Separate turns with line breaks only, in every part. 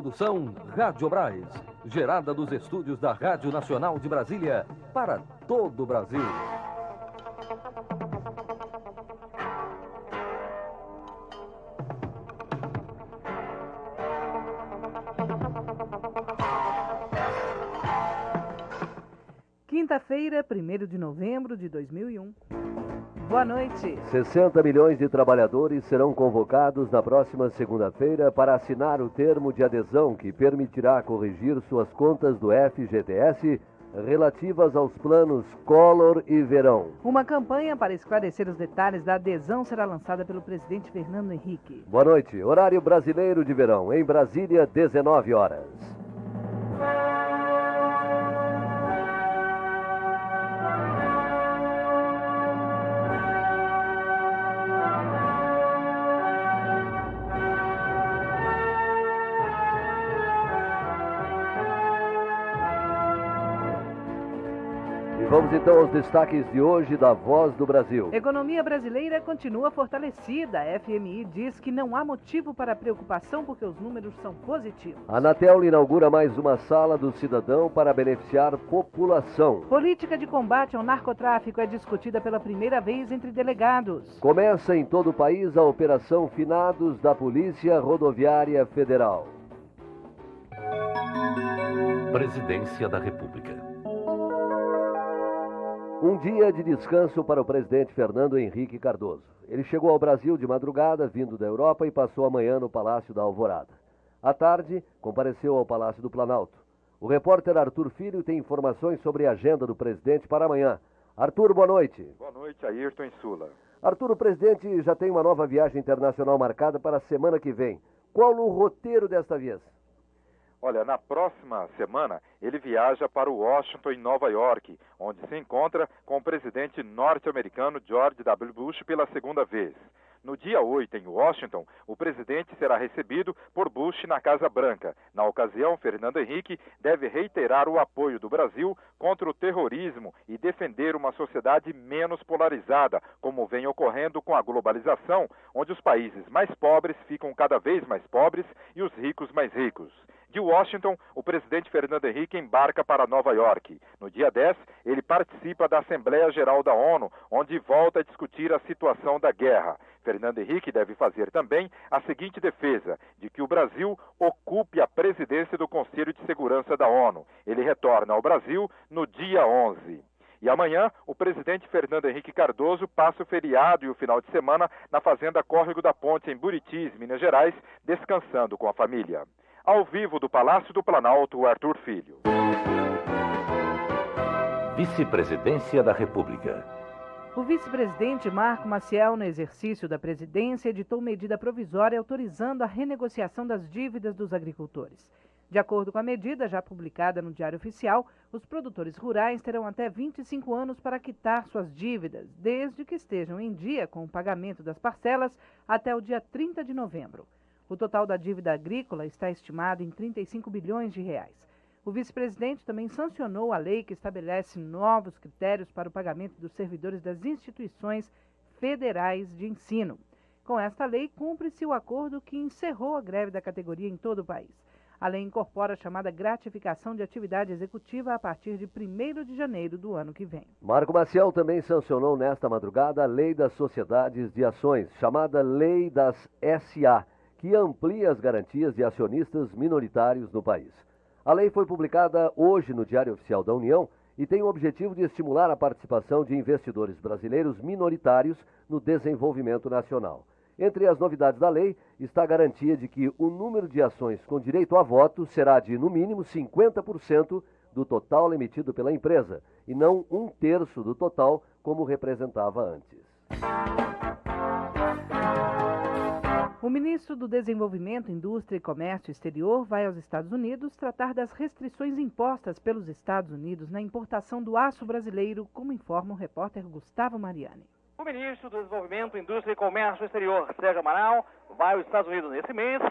Produção Rádio Brás, gerada dos estúdios da Rádio Nacional de Brasília para todo o Brasil.
Quinta-feira, 1º de novembro de 2001. Boa noite.
60 milhões de trabalhadores serão convocados na próxima segunda-feira para assinar o termo de adesão que permitirá corrigir suas contas do FGTS relativas aos planos Collor e Verão.
Uma campanha para esclarecer os detalhes da adesão será lançada pelo presidente Fernando Henrique.
Boa noite. Horário brasileiro de verão. Em Brasília, 19 horas. Vamos então aos destaques de hoje da Voz do Brasil.
Economia brasileira continua fortalecida. A FMI diz que não há motivo para preocupação porque os números são positivos.
A Anatel inaugura mais uma sala do cidadão para beneficiar população.
Política de combate ao narcotráfico é discutida pela primeira vez entre delegados.
Começa em todo o país a Operação Finados da Polícia Rodoviária Federal.
Presidência da República.
Um dia de descanso para o presidente Fernando Henrique Cardoso. Ele chegou ao Brasil de madrugada, vindo da Europa, e passou a manhã no Palácio da Alvorada. À tarde, compareceu ao Palácio do Planalto. O repórter Arthur Filho tem informações sobre a agenda do presidente para amanhã. Arthur, boa noite.
Boa noite, Ayrton e Sula.
Arthur, o presidente já tem uma nova viagem internacional marcada para a semana que vem. Qual o roteiro desta vez?
Olha, na próxima semana ele viaja para Washington, em Nova York, onde se encontra com o presidente norte-americano George W. Bush pela segunda vez. No dia 8, em Washington, o presidente será recebido por Bush na Casa Branca. Na ocasião, Fernando Henrique deve reiterar o apoio do Brasil contra o terrorismo e defender uma sociedade menos polarizada, como vem ocorrendo com a globalização, onde os países mais pobres ficam cada vez mais pobres e os ricos mais ricos. De Washington, o presidente Fernando Henrique embarca para Nova York. No dia 10, ele participa da Assembleia Geral da ONU, onde volta a discutir a situação da guerra. Fernando Henrique deve fazer também a seguinte defesa, de que o Brasil ocupe a presidência do Conselho de Segurança da ONU. Ele retorna ao Brasil no dia 11. E amanhã, o presidente Fernando Henrique Cardoso passa o feriado e o final de semana na Fazenda Córrego da Ponte, em Buritis, Minas Gerais, descansando com a família. Ao vivo do Palácio do Planalto, Arthur Filho.
Vice-Presidência da República.
O vice-presidente Marco Maciel, no exercício da presidência, editou medida provisória autorizando a renegociação das dívidas dos agricultores. De acordo com a medida, já publicada no Diário Oficial, os produtores rurais terão até 25 anos para quitar suas dívidas, desde que estejam em dia com o pagamento das parcelas até o dia 30 de novembro. O total da dívida agrícola está estimado em 35 bilhões de reais. O vice-presidente também sancionou a lei que estabelece novos critérios para o pagamento dos servidores das instituições federais de ensino. Com esta lei, cumpre-se o acordo que encerrou a greve da categoria em todo o país. A lei incorpora a chamada gratificação de atividade executiva a partir de 1º de janeiro do ano que vem.
Marco Maciel também sancionou nesta madrugada a Lei das Sociedades de Ações, chamada Lei das SA, que amplia as garantias de acionistas minoritários no país. A lei foi publicada hoje no Diário Oficial da União e tem o objetivo de estimular a participação de investidores brasileiros minoritários no desenvolvimento nacional. Entre as novidades da lei está a garantia de que o número de ações com direito a voto será de, no mínimo, 50% do total emitido pela empresa, e não 1/3 do total, como representava antes.
O ministro do Desenvolvimento, Indústria e Comércio Exterior vai aos Estados Unidos tratar das restrições impostas pelos Estados Unidos na importação do aço brasileiro, como informa o repórter Gustavo Mariani.
O ministro do Desenvolvimento, Indústria e Comércio Exterior, Sérgio Amaral, vai aos Estados Unidos nesse mês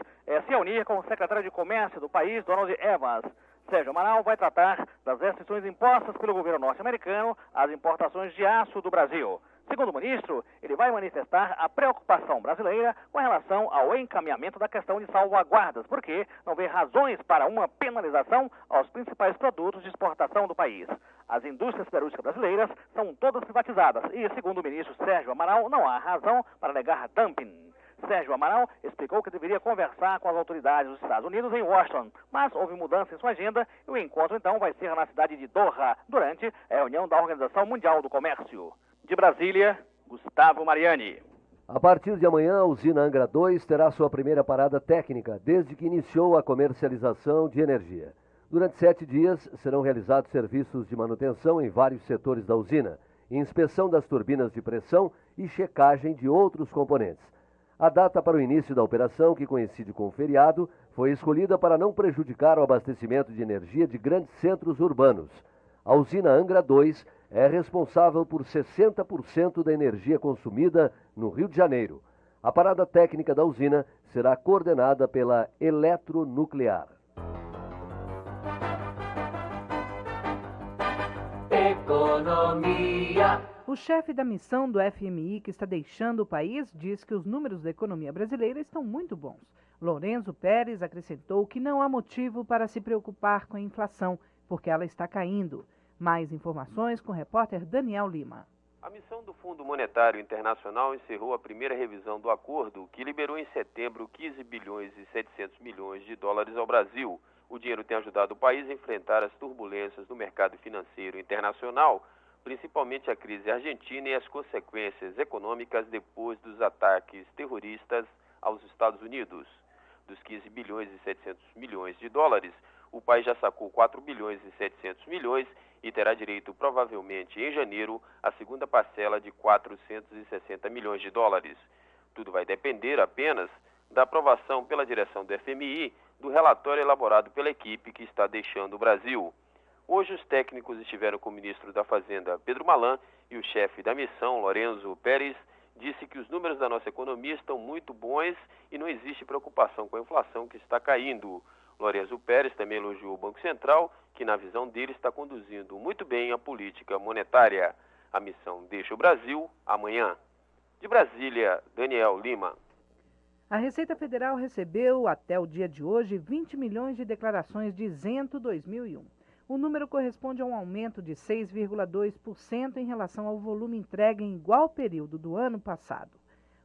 se unir com o secretário de Comércio do país, Donald Evans. Sérgio Amaral vai tratar das restrições impostas pelo governo norte-americano às importações de aço do Brasil. Segundo o ministro, ele vai manifestar a preocupação brasileira com relação ao encaminhamento da questão de salvaguardas, porque não vê razões para uma penalização aos principais produtos de exportação do país. As indústrias siderúrgicas brasileiras são todas privatizadas e, segundo o ministro Sérgio Amaral, não há razão para negar dumping. Sérgio Amaral explicou que deveria conversar com as autoridades dos Estados Unidos em Washington, mas houve mudança em sua agenda e o encontro então vai ser na cidade de Doha, durante a reunião da Organização Mundial do Comércio. De Brasília, Gustavo Mariani.
A partir de amanhã, a usina Angra 2 terá sua primeira parada técnica, desde que iniciou a comercialização de energia. Durante 7 dias, serão realizados serviços de manutenção em vários setores da usina, inspeção das turbinas de pressão e checagem de outros componentes. A data para o início da operação, que coincide com o feriado, foi escolhida para não prejudicar o abastecimento de energia de grandes centros urbanos. A usina Angra 2 é responsável por 60% da energia consumida no Rio de Janeiro. A parada técnica da usina será coordenada pela Eletronuclear.
Economia. O chefe da missão do FMI, que está deixando o país, diz que os números da economia brasileira estão muito bons. Lourenço Pérez acrescentou que não há motivo para se preocupar com a inflação, porque ela está caindo. Mais informações com o repórter Daniel Lima.
A missão do Fundo Monetário Internacional encerrou a primeira revisão do acordo, que liberou em setembro 15 bilhões e 700 milhões de dólares ao Brasil. O dinheiro tem ajudado o país a enfrentar as turbulências do mercado financeiro internacional, principalmente a crise argentina e as consequências econômicas depois dos ataques terroristas aos Estados Unidos. Dos 15 bilhões e 700 milhões de dólares, o país já sacou 4 bilhões e 700 milhões e terá direito, provavelmente em janeiro, à segunda parcela de 460 milhões de dólares. Tudo vai depender apenas da aprovação pela direção do FMI do relatório elaborado pela equipe que está deixando o Brasil. Hoje os técnicos estiveram com o ministro da Fazenda, Pedro Malan, e o chefe da missão, Lourenço Pérez, disse que os números da nossa economia estão muito bons e não existe preocupação com a inflação que está caindo. Lourenço Pérez também elogiou o Banco Central, que na visão dele está conduzindo muito bem a política monetária. A missão deixa o Brasil amanhã. De Brasília, Daniel Lima.
A Receita Federal recebeu, até o dia de hoje, 20 milhões de declarações de isento 2001. O número corresponde a um aumento de 6,2% em relação ao volume entregue em igual período do ano passado.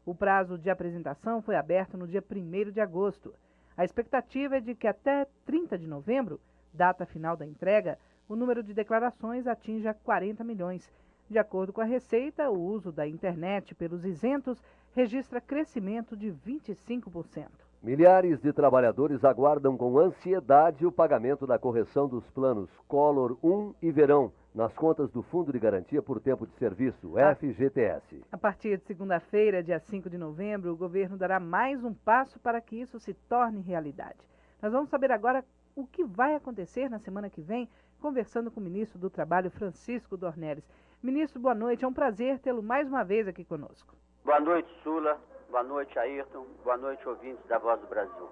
O prazo de apresentação foi aberto no dia 1º de agosto. A expectativa é de que até 30 de novembro, data final da entrega, o número de declarações atinja 40 milhões. De acordo com a Receita, o uso da internet pelos isentos registra crescimento de 25%.
Milhares de trabalhadores aguardam com ansiedade o pagamento da correção dos planos Collor 1 e Verão nas contas do Fundo de Garantia por Tempo de Serviço, FGTS.
A partir de segunda-feira, dia 5 de novembro, o governo dará mais um passo para que isso se torne realidade. Nós vamos saber agora o que vai acontecer na semana que vem, conversando com o ministro do Trabalho, Francisco Dornelles. Ministro, boa noite. É um prazer tê-lo mais uma vez aqui conosco.
Boa noite, Sula. Boa noite, Ayrton. Boa noite, ouvintes da Voz do Brasil.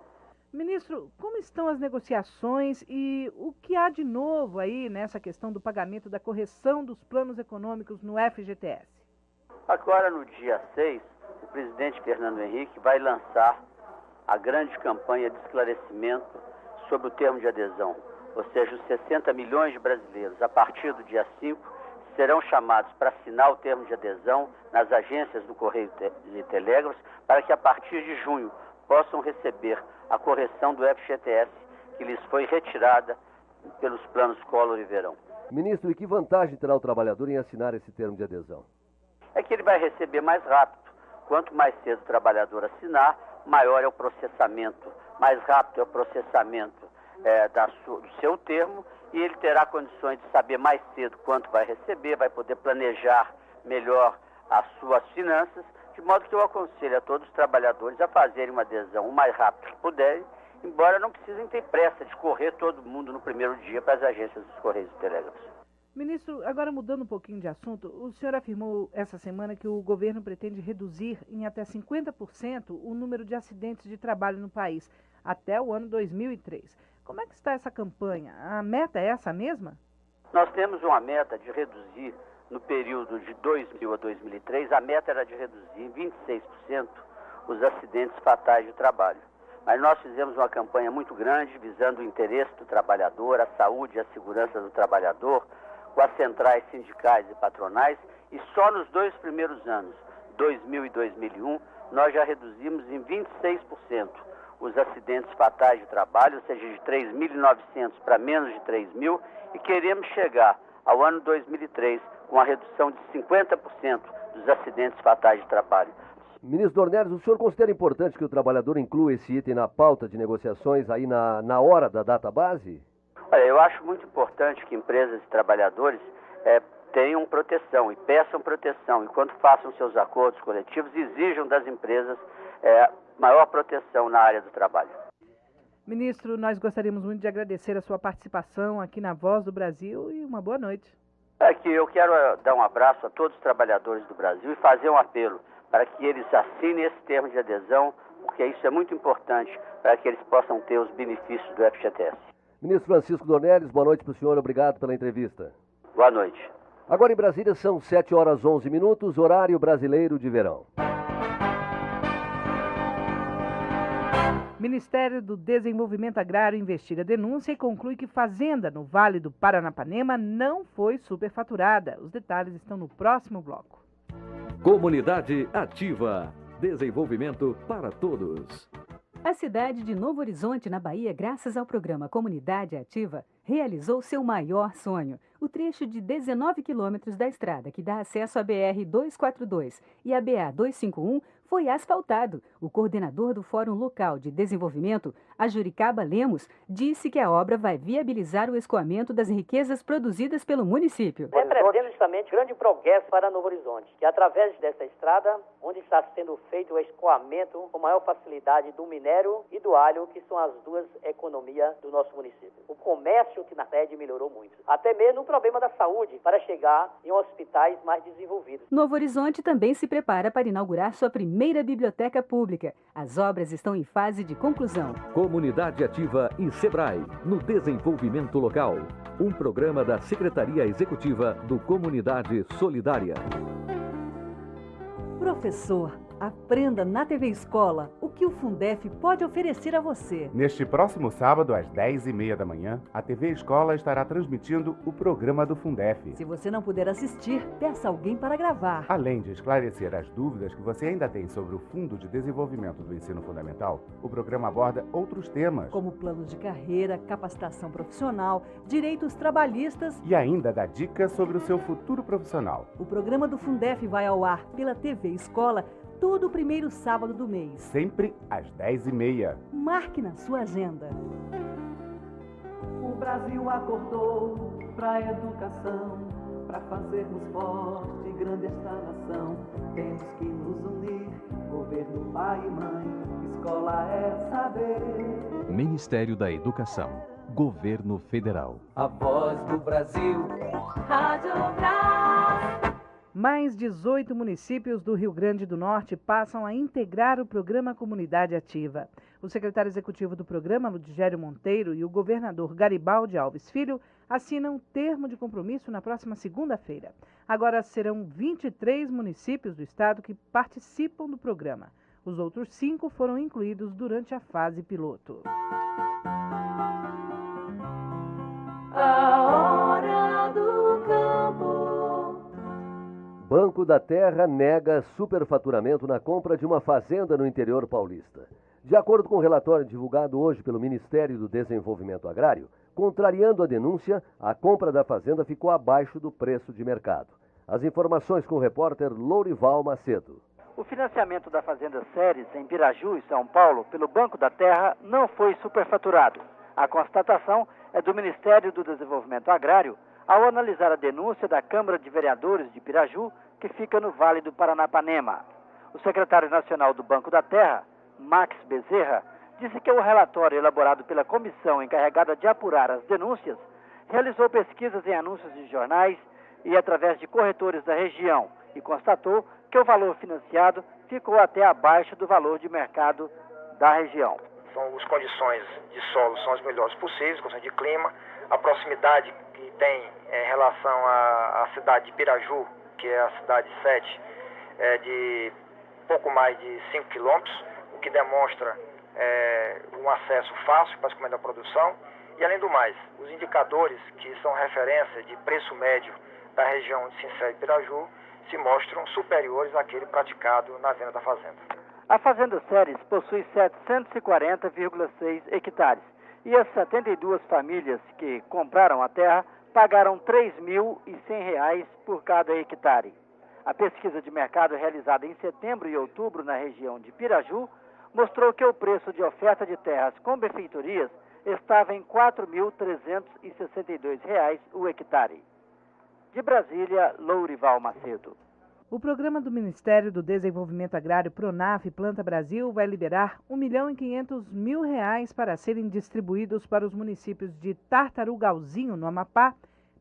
Ministro, como estão as negociações e o que há de novo aí nessa questão do pagamento da correção dos planos econômicos no FGTS?
Agora, no dia 6, o presidente Fernando Henrique vai lançar a grande campanha de esclarecimento sobre o termo de adesão. Ou seja, os 60 milhões de brasileiros, a partir do dia 5, serão chamados para assinar o termo de adesão nas agências do Correio de Telégrafos, para que a partir de junho possam receber a correção do FGTS que lhes foi retirada pelos planos Collor e Verão.
Ministro, e que vantagem terá o trabalhador em assinar esse termo de adesão?
É que ele vai receber mais rápido. Quanto mais cedo o trabalhador assinar, maior é o processamento, mais rápido é o processamento do seu termo, e ele terá condições de saber mais cedo quanto vai receber, vai poder planejar melhor as suas finanças, de modo que eu aconselho a todos os trabalhadores a fazerem uma adesão o mais rápido que puderem, embora não precisem ter pressa de correr todo mundo no primeiro dia para as agências dos Correios e Telégrafos.
Ministro, agora mudando um pouquinho de assunto, o senhor afirmou essa semana que o governo pretende reduzir em até 50% o número de acidentes de trabalho no país até o ano 2003. Como é que está essa campanha? A meta é essa mesma?
Nós temos uma meta de reduzir no período de 2000 a 2003, a meta era de reduzir em 26% os acidentes fatais de trabalho. Mas nós fizemos uma campanha muito grande, visando o interesse do trabalhador, a saúde e a segurança do trabalhador, com as centrais sindicais e patronais, e só nos 2 primeiros anos, 2000 e 2001, nós já reduzimos em 26% os acidentes fatais de trabalho, ou seja, de 3.900 para menos de 3.000, e queremos chegar ao ano 2003 com a redução de 50% dos acidentes fatais de trabalho.
Ministro Dornelles, o senhor considera importante que o trabalhador inclua esse item na pauta de negociações aí na hora da data base?
Olha, eu acho muito importante que empresas e trabalhadores tenham proteção e peçam proteção, enquanto façam seus acordos coletivos, exijam das empresas maior proteção na área do trabalho.
Ministro, nós gostaríamos muito de agradecer a sua participação aqui na Voz do Brasil e uma boa noite.
Eu quero dar um abraço a todos os trabalhadores do Brasil e fazer um apelo para que eles assinem esse termo de adesão, porque isso é muito importante para que eles possam ter os benefícios do FGTS.
Ministro Francisco Dornelles, boa noite para o senhor, obrigado pela entrevista.
Boa noite.
Agora em Brasília são 7h11, horário brasileiro de verão.
Ministério do Desenvolvimento Agrário investiga denúncia e conclui que fazenda no Vale do Paranapanema não foi superfaturada. Os detalhes estão no próximo bloco.
Comunidade Ativa. Desenvolvimento para todos.
A cidade de Novo Horizonte, na Bahia, graças ao programa Comunidade Ativa, realizou seu maior sonho. O trecho de 19 quilômetros da estrada que dá acesso à BR-242 e à BA-251 foi asfaltado. O coordenador do Fórum Local de Desenvolvimento, Ajuricaba Lemos, disse que a obra vai viabilizar o escoamento das riquezas produzidas pelo município.
Representa justamente grande progresso para Novo Horizonte, que através dessa estrada, onde está sendo feito o escoamento com maior facilidade do minério e do alho, que são as duas economias do nosso município. O comércio que na sede melhorou muito. Até mesmo o problema da saúde, para chegar em hospitais mais desenvolvidos.
Novo Horizonte também se prepara para inaugurar sua primeira biblioteca pública. As obras estão em fase de conclusão.
Comunidade Ativa e Sebrae, no desenvolvimento local. Um programa da Secretaria Executiva do Comunidade Solidária.
Professor, aprenda na TV Escola o que o Fundef pode oferecer a você.
Neste próximo sábado, às 10h30 da manhã, a TV Escola estará transmitindo o programa do Fundef.
Se você não puder assistir, peça alguém para gravar.
Além de esclarecer as dúvidas que você ainda tem sobre o Fundo de Desenvolvimento do Ensino Fundamental, o programa aborda outros temas,
como planos de carreira, capacitação profissional, direitos trabalhistas
e ainda dá dicas sobre o seu futuro profissional.
O programa do Fundef vai ao ar pela TV Escola todo o primeiro sábado do mês.
Sempre às 10h30.
Marque na sua agenda.
O Brasil acordou para a educação, para fazermos forte e grande esta nação. Temos que nos unir, governo, pai e mãe, escola é saber.
Ministério da Educação, Governo Federal.
A voz do Brasil.
Rádio Brás. Mais 18 municípios do Rio Grande do Norte passam a integrar o programa Comunidade Ativa. O secretário executivo do programa, Ludgério Monteiro, e o governador Garibaldi Alves Filho assinam termo de compromisso na próxima segunda-feira. Agora serão 23 municípios do estado que participam do programa. Os outros 5 foram incluídos durante a fase piloto.
A hora do campo.
Banco da Terra nega superfaturamento na compra de uma fazenda no interior paulista. De acordo com o relatório divulgado hoje pelo Ministério do Desenvolvimento Agrário, contrariando a denúncia, a compra da fazenda ficou abaixo do preço de mercado. As informações com o repórter Lourival Macedo.
O financiamento da Fazenda Ceres, em Piraju, em São Paulo, pelo Banco da Terra, não foi superfaturado. A constatação é do Ministério do Desenvolvimento Agrário, ao analisar a denúncia da Câmara de Vereadores de Piraju, que fica no Vale do Paranapanema. O secretário nacional do Banco da Terra, Max Bezerra, disse que o relatório elaborado pela comissão encarregada de apurar as denúncias realizou pesquisas em anúncios de jornais e através de corretores da região e constatou que o valor financiado ficou até abaixo do valor de mercado da região.
as condições de solo são as melhores possíveis, condições de clima, a proximidade que tem em relação à cidade de Piraju, que é a cidade 7, é de pouco mais de 5 quilômetros, o que demonstra um acesso fácil para as comandas da produção. E além do mais, os indicadores que são referência de preço médio da região de Sincé e Piraju se mostram superiores àquele praticado na venda da fazenda.
A Fazenda Ceres possui 740,6 hectares e as 72 famílias que compraram a terra pagaram R$ 3.100 por cada hectare. A pesquisa de mercado realizada em setembro e outubro na região de Piraju mostrou que o preço de oferta de terras com benfeitorias estava em R$ 4.362 o hectare. De Brasília, Lourival Macedo.
O programa do Ministério do Desenvolvimento Agrário PRONAF Planta Brasil vai liberar R$ 1.500.000 para serem distribuídos para os municípios de Tartarugalzinho, no Amapá,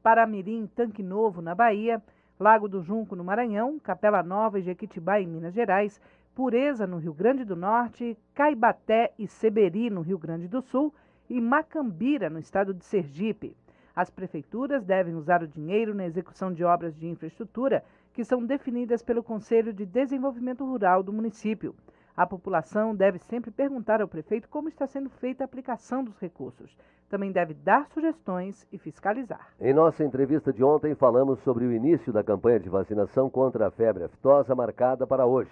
Paramirim, Tanque Novo, na Bahia, Lago do Junco, no Maranhão, Capela Nova e Jequitibá, em Minas Gerais, Pureza, no Rio Grande do Norte, Caibaté e Seberi, no Rio Grande do Sul, e Macambira, no estado de Sergipe. As prefeituras devem usar o dinheiro na execução de obras de infraestrutura que são definidas pelo Conselho de Desenvolvimento Rural do município. A população deve sempre perguntar ao prefeito como está sendo feita a aplicação dos recursos. Também deve dar sugestões e fiscalizar.
Em nossa entrevista de ontem, falamos sobre o início da campanha de vacinação contra a febre aftosa marcada para hoje.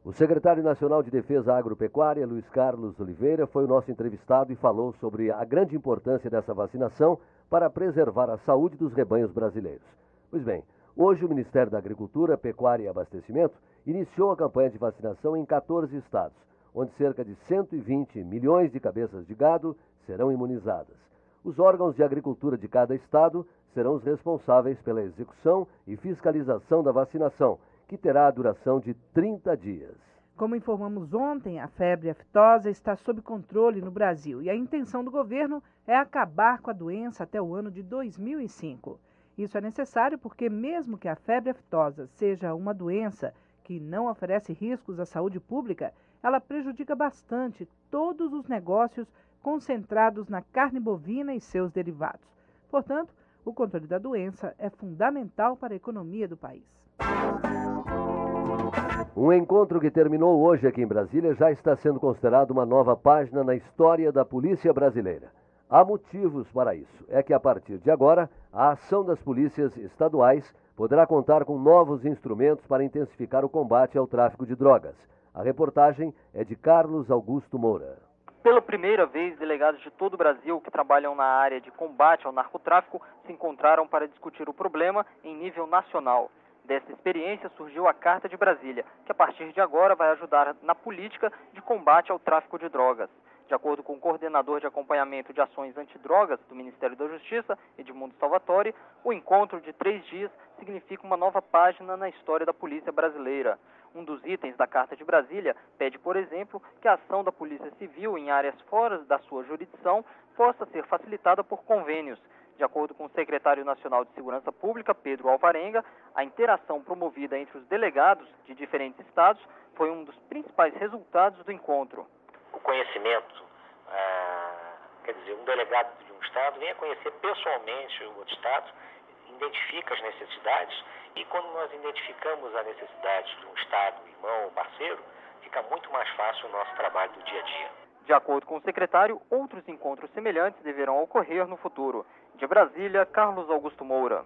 O secretário nacional de Defesa Agropecuária, Luiz Carlos Oliveira, foi o nosso entrevistado e falou sobre a grande importância dessa vacinação para preservar a saúde dos rebanhos brasileiros. Pois bem, hoje o Ministério da Agricultura, Pecuária e Abastecimento iniciou a campanha de vacinação em 14 estados, onde cerca de 120 milhões de cabeças de gado serão imunizadas. Os órgãos de agricultura de cada estado serão os responsáveis pela execução e fiscalização da vacinação, que terá a duração de 30 dias.
Como informamos ontem, a febre aftosa está sob controle no Brasil e a intenção do governo é acabar com a doença até o ano de 2005. Isso é necessário porque, mesmo que a febre aftosa seja uma doença que não oferece riscos à saúde pública, ela prejudica bastante todos os negócios concentrados na carne bovina e seus derivados. Portanto, o controle da doença é fundamental para a economia do país.
Um encontro que terminou hoje aqui em Brasília já está sendo considerado uma nova página na história da polícia brasileira. Há motivos para isso. É que a partir de agora, a ação das polícias estaduais poderá contar com novos instrumentos para intensificar o combate ao tráfico de drogas. A reportagem é de Carlos Augusto Moura.
Pela primeira vez, delegados de todo o Brasil que trabalham na área de combate ao narcotráfico se encontraram para discutir o problema em nível nacional. Dessa experiência surgiu a Carta de Brasília, que a partir de agora vai ajudar na política de combate ao tráfico de drogas. De acordo com o coordenador de acompanhamento de ações antidrogas do Ministério da Justiça, Edmundo Salvatore, o encontro de 3 dias significa uma nova página na história da polícia brasileira. Um dos itens da Carta de Brasília pede, por exemplo, que a ação da Polícia Civil em áreas fora da sua jurisdição possa ser facilitada por convênios. De acordo com o secretário nacional de Segurança Pública, Pedro Alvarenga, a interação promovida entre os delegados de diferentes estados foi um dos principais resultados do encontro.
O conhecimento, quer dizer, um delegado de um estado vem a conhecer pessoalmente o outro estado, identifica as necessidades e quando nós identificamos a necessidade de um estado, irmão ou parceiro, fica muito mais fácil o nosso trabalho do dia a dia.
De acordo com o secretário, outros encontros semelhantes deverão ocorrer no futuro. De Brasília, Carlos Augusto Moura.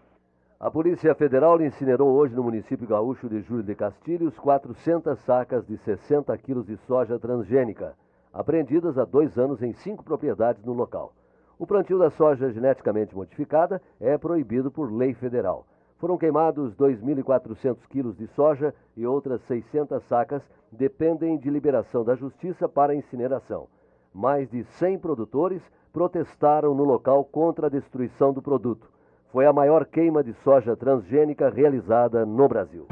A Polícia Federal incinerou hoje no município gaúcho de Júlio de Castilhos 400 sacas de 60 quilos de soja transgênica, apreendidas há 2 anos em 5 propriedades no local. O plantio da soja geneticamente modificada é proibido por lei federal. Foram queimados 2.400 quilos de soja e outras 600 sacas dependem de liberação da Justiça para incineração. Mais de 100 produtores protestaram no local contra a destruição do produto. Foi a maior queima de soja transgênica realizada no Brasil.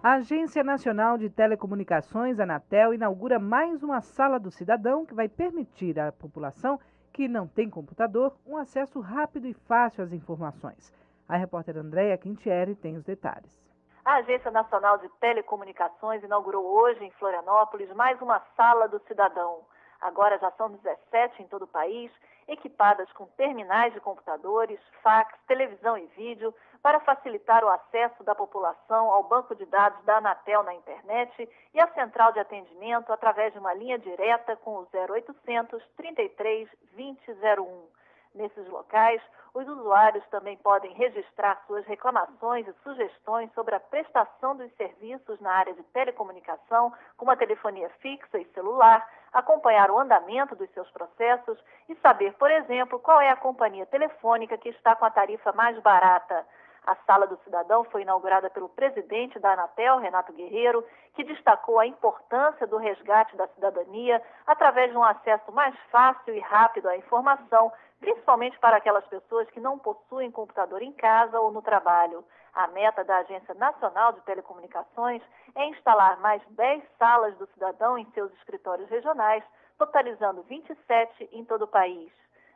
A Agência Nacional de Telecomunicações, Anatel, inaugura mais uma Sala do Cidadão que vai permitir à população que não tem computador um acesso rápido e fácil às informações. A repórter Andréia Quintieri tem os detalhes.
A Agência Nacional de Telecomunicações inaugurou hoje em Florianópolis mais uma Sala do Cidadão. Agora já são 17 em todo o país, equipadas com terminais de computadores, fax, televisão e vídeo, para facilitar o acesso da população ao banco de dados da Anatel na internet e à central de atendimento através de uma linha direta com o 0800 33 2001. Nesses locais, os usuários também podem registrar suas reclamações e sugestões sobre a prestação dos serviços na área de telecomunicação, como a telefonia fixa e celular, acompanhar o andamento dos seus processos e saber, por exemplo, qual é a companhia telefônica que está com a tarifa mais barata. A Sala do Cidadão foi inaugurada pelo presidente da Anatel, Renato Guerreiro, que destacou a importância do resgate da cidadania através de um acesso mais fácil e rápido à informação, principalmente para aquelas pessoas que não possuem computador em casa ou no trabalho. A meta da Agência Nacional de Telecomunicações é instalar mais 10 salas do cidadão em seus escritórios regionais, totalizando 27 em todo o país.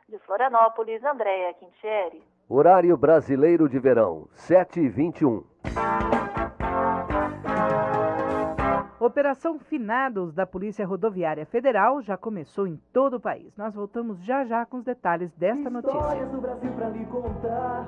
De Florianópolis, Andréa Quintieri.
Horário brasileiro de verão, 7h21.
Operação Finados da Polícia Rodoviária Federal já começou em todo o país. Nós voltamos já com os detalhes desta notícia.
Histórias do Brasil pra lhe contar,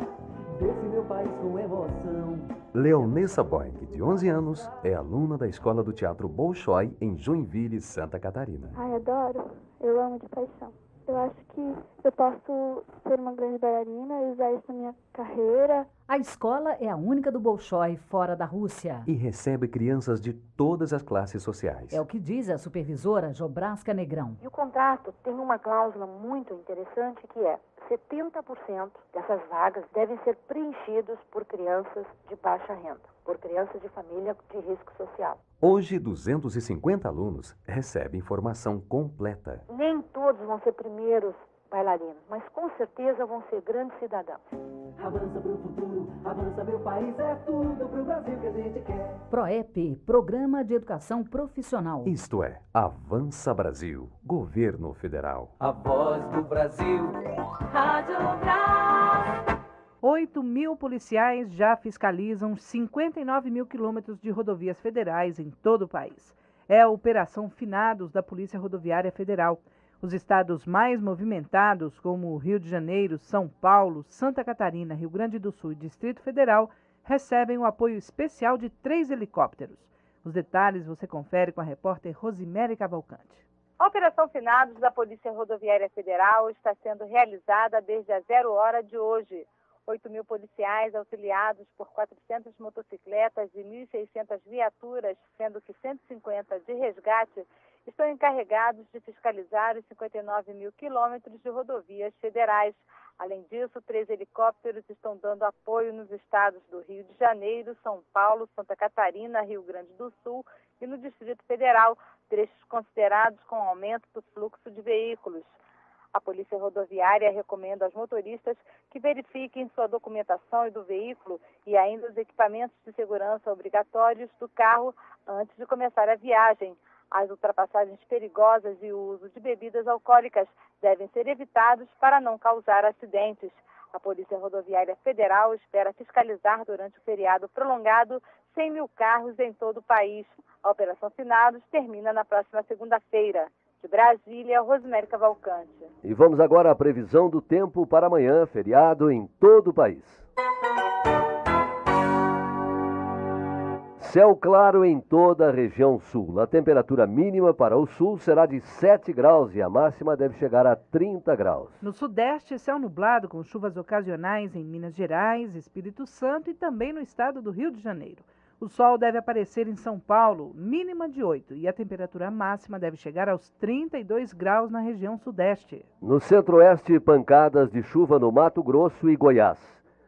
desse meu país com emoção.
Leonessa Boing, de 11 anos, é aluna da Escola do Teatro Bolshoi em Joinville, Santa Catarina.
Ai, adoro. Eu amo de paixão. Eu acho que eu posso ser uma grande bailarina e usar isso na minha carreira.
A escola é a única do Bolshoi fora da Rússia.
E recebe crianças de todas as classes sociais.
É o que diz a supervisora Jobraska Negrão.
E o contrato tem uma cláusula muito interessante que é 70% dessas vagas devem ser preenchidos por crianças de baixa renda, por crianças de família de risco social.
Hoje, 250 alunos recebem formação completa.
Nem todos vão ser primeiros bailarinos, mas com certeza vão ser grandes cidadãos.
Avança pro futuro, avança meu país, é tudo pro Brasil que a gente quer.
PROEP, Programa de Educação Profissional.
Isto é, Avança Brasil, Governo Federal.
A voz do Brasil.
Rádio Brás. 8.000 policiais já fiscalizam 59 mil quilômetros de rodovias federais em todo o país. É a Operação Finados da Polícia Rodoviária Federal. Os estados mais movimentados, como o Rio de Janeiro, São Paulo, Santa Catarina, Rio Grande do Sul e Distrito Federal, recebem o apoio especial de 3 helicópteros. Os detalhes você confere com a repórter Rosimere Cavalcante.
A Operação Finados da Polícia Rodoviária Federal está sendo realizada desde a 0 hora de hoje. 8.000 policiais auxiliados por 400 motocicletas e 1.600 viaturas, sendo que 150 de resgate, estão encarregados de fiscalizar os 59 mil quilômetros de rodovias federais. Além disso, 3 helicópteros estão dando apoio nos estados do Rio de Janeiro, São Paulo, Santa Catarina, Rio Grande do Sul e no Distrito Federal, trechos considerados com aumento do fluxo de veículos. A Polícia Rodoviária recomenda aos motoristas que verifiquem sua documentação e do veículo e ainda os equipamentos de segurança obrigatórios do carro antes de começar a viagem. As ultrapassagens perigosas e o uso de bebidas alcoólicas devem ser evitados para não causar acidentes. A Polícia Rodoviária Federal espera fiscalizar durante o feriado prolongado 100 mil carros em todo o país. A Operação Finados termina na próxima segunda-feira. De Brasília, Rosemary Cavalcante.
E vamos agora à previsão do tempo para amanhã, feriado em todo o país. Céu claro em toda a região sul. A temperatura mínima para o sul será de 7 graus e a máxima deve chegar a 30 graus.
No sudeste, céu nublado com chuvas ocasionais em Minas Gerais, Espírito Santo e também no estado do Rio de Janeiro. O sol deve aparecer em São Paulo, mínima de 8, e a temperatura máxima deve chegar aos 32 graus na região sudeste.
No centro-oeste, pancadas de chuva no Mato Grosso e Goiás.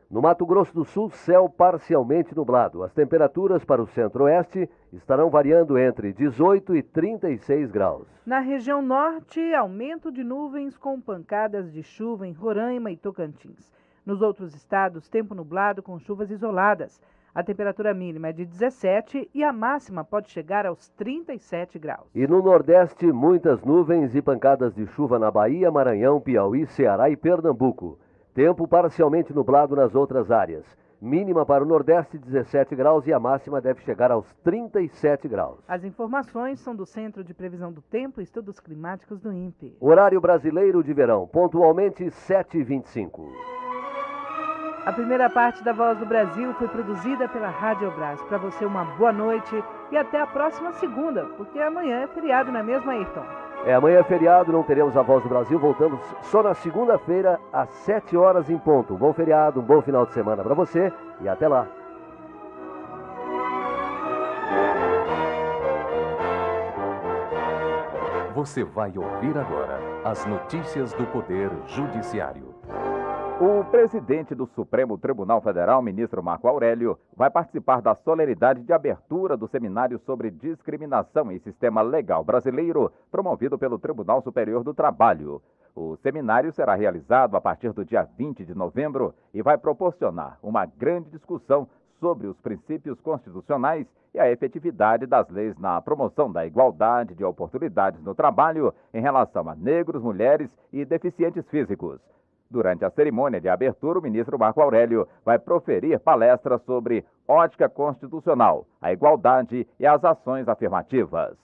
No Mato Grosso do Sul, céu parcialmente nublado. As temperaturas para o centro-oeste estarão variando entre 18 e 36 graus.
Na região norte, aumento de nuvens com pancadas de chuva em Roraima e Tocantins. Nos outros estados, tempo nublado com chuvas isoladas. A temperatura mínima é de 17 e a máxima pode chegar aos 37 graus.
E no Nordeste, muitas nuvens e pancadas de chuva na Bahia, Maranhão, Piauí, Ceará e Pernambuco. Tempo parcialmente nublado nas outras áreas. Mínima para o Nordeste, 17 graus e a máxima deve chegar aos 37 graus.
As informações são do Centro de Previsão do Tempo e Estudos Climáticos do INPE.
Horário brasileiro de verão, pontualmente 7h25.
A primeira parte da Voz do Brasil foi produzida pela Rádio Brás. Para você, uma boa noite e até a próxima segunda, porque amanhã é feriado, não é mesmo, Ayrton?
Amanhã é feriado, não teremos a Voz do Brasil, voltamos só na segunda-feira, às 7 horas em ponto. Um bom feriado, um bom final de semana para você e até lá.
Você vai ouvir agora as notícias do Poder Judiciário.
O presidente do Supremo Tribunal Federal, ministro Marco Aurélio, vai participar da solenidade de abertura do seminário sobre discriminação em sistema legal brasileiro, promovido pelo Tribunal Superior do Trabalho. O seminário será realizado a partir do dia 20 de novembro e vai proporcionar uma grande discussão sobre os princípios constitucionais e a efetividade das leis na promoção da igualdade de oportunidades no trabalho em relação a negros, mulheres e deficientes físicos. Durante a cerimônia de abertura, o ministro Marco Aurélio vai proferir palestras sobre ótica constitucional, a igualdade e as ações afirmativas.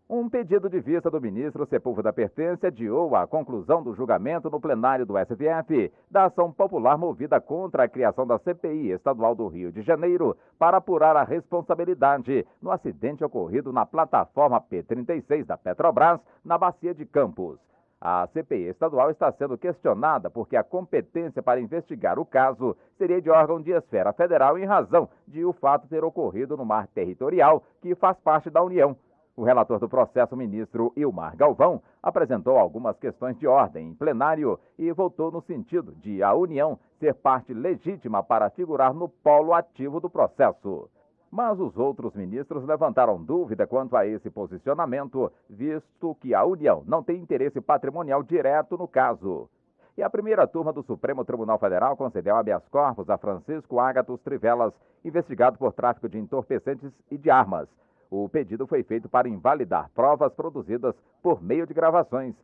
Um pedido de vista do ministro Sepúlveda Pertence adiou a conclusão do julgamento no plenário do STF da ação popular movida contra a criação da CPI estadual do Rio de Janeiro para apurar a responsabilidade no acidente ocorrido na plataforma P36 da Petrobras, na Bacia de Campos. A CPI estadual está sendo questionada porque a competência para investigar o caso seria de órgão de esfera federal em razão de o fato ter ocorrido no mar territorial que faz parte da União. O relator do processo, o ministro Ilmar Galvão, apresentou algumas questões de ordem em plenário e votou no sentido de a União ser parte legítima para figurar no polo ativo do processo. Mas os outros ministros levantaram dúvida quanto a esse posicionamento, visto que a União não tem interesse patrimonial direto no caso. E a primeira turma do Supremo Tribunal Federal concedeu habeas corpus a Francisco Ágatos Trivelas, investigado por tráfico de entorpecentes e de armas. O pedido foi feito para invalidar provas produzidas por meio de gravações.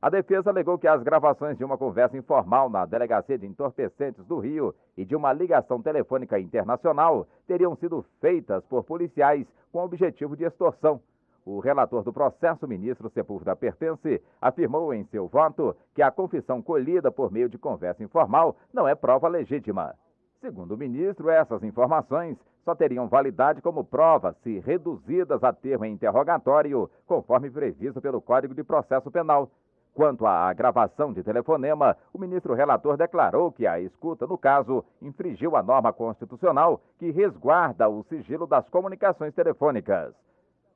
A defesa alegou que as gravações de uma conversa informal na Delegacia de Entorpecentes do Rio e de uma ligação telefônica internacional teriam sido feitas por policiais com o objetivo de extorsão. O relator do processo, ministro Sepúlveda Pertence, afirmou em seu voto que a confissão colhida por meio de conversa informal não é prova legítima. Segundo o ministro, essas informações só teriam validade como prova se reduzidas a termo em interrogatório, conforme previsto pelo Código de Processo Penal. Quanto à gravação de telefonema, o ministro relator declarou que a escuta, no caso, infringiu a norma constitucional que resguarda o sigilo das comunicações telefônicas.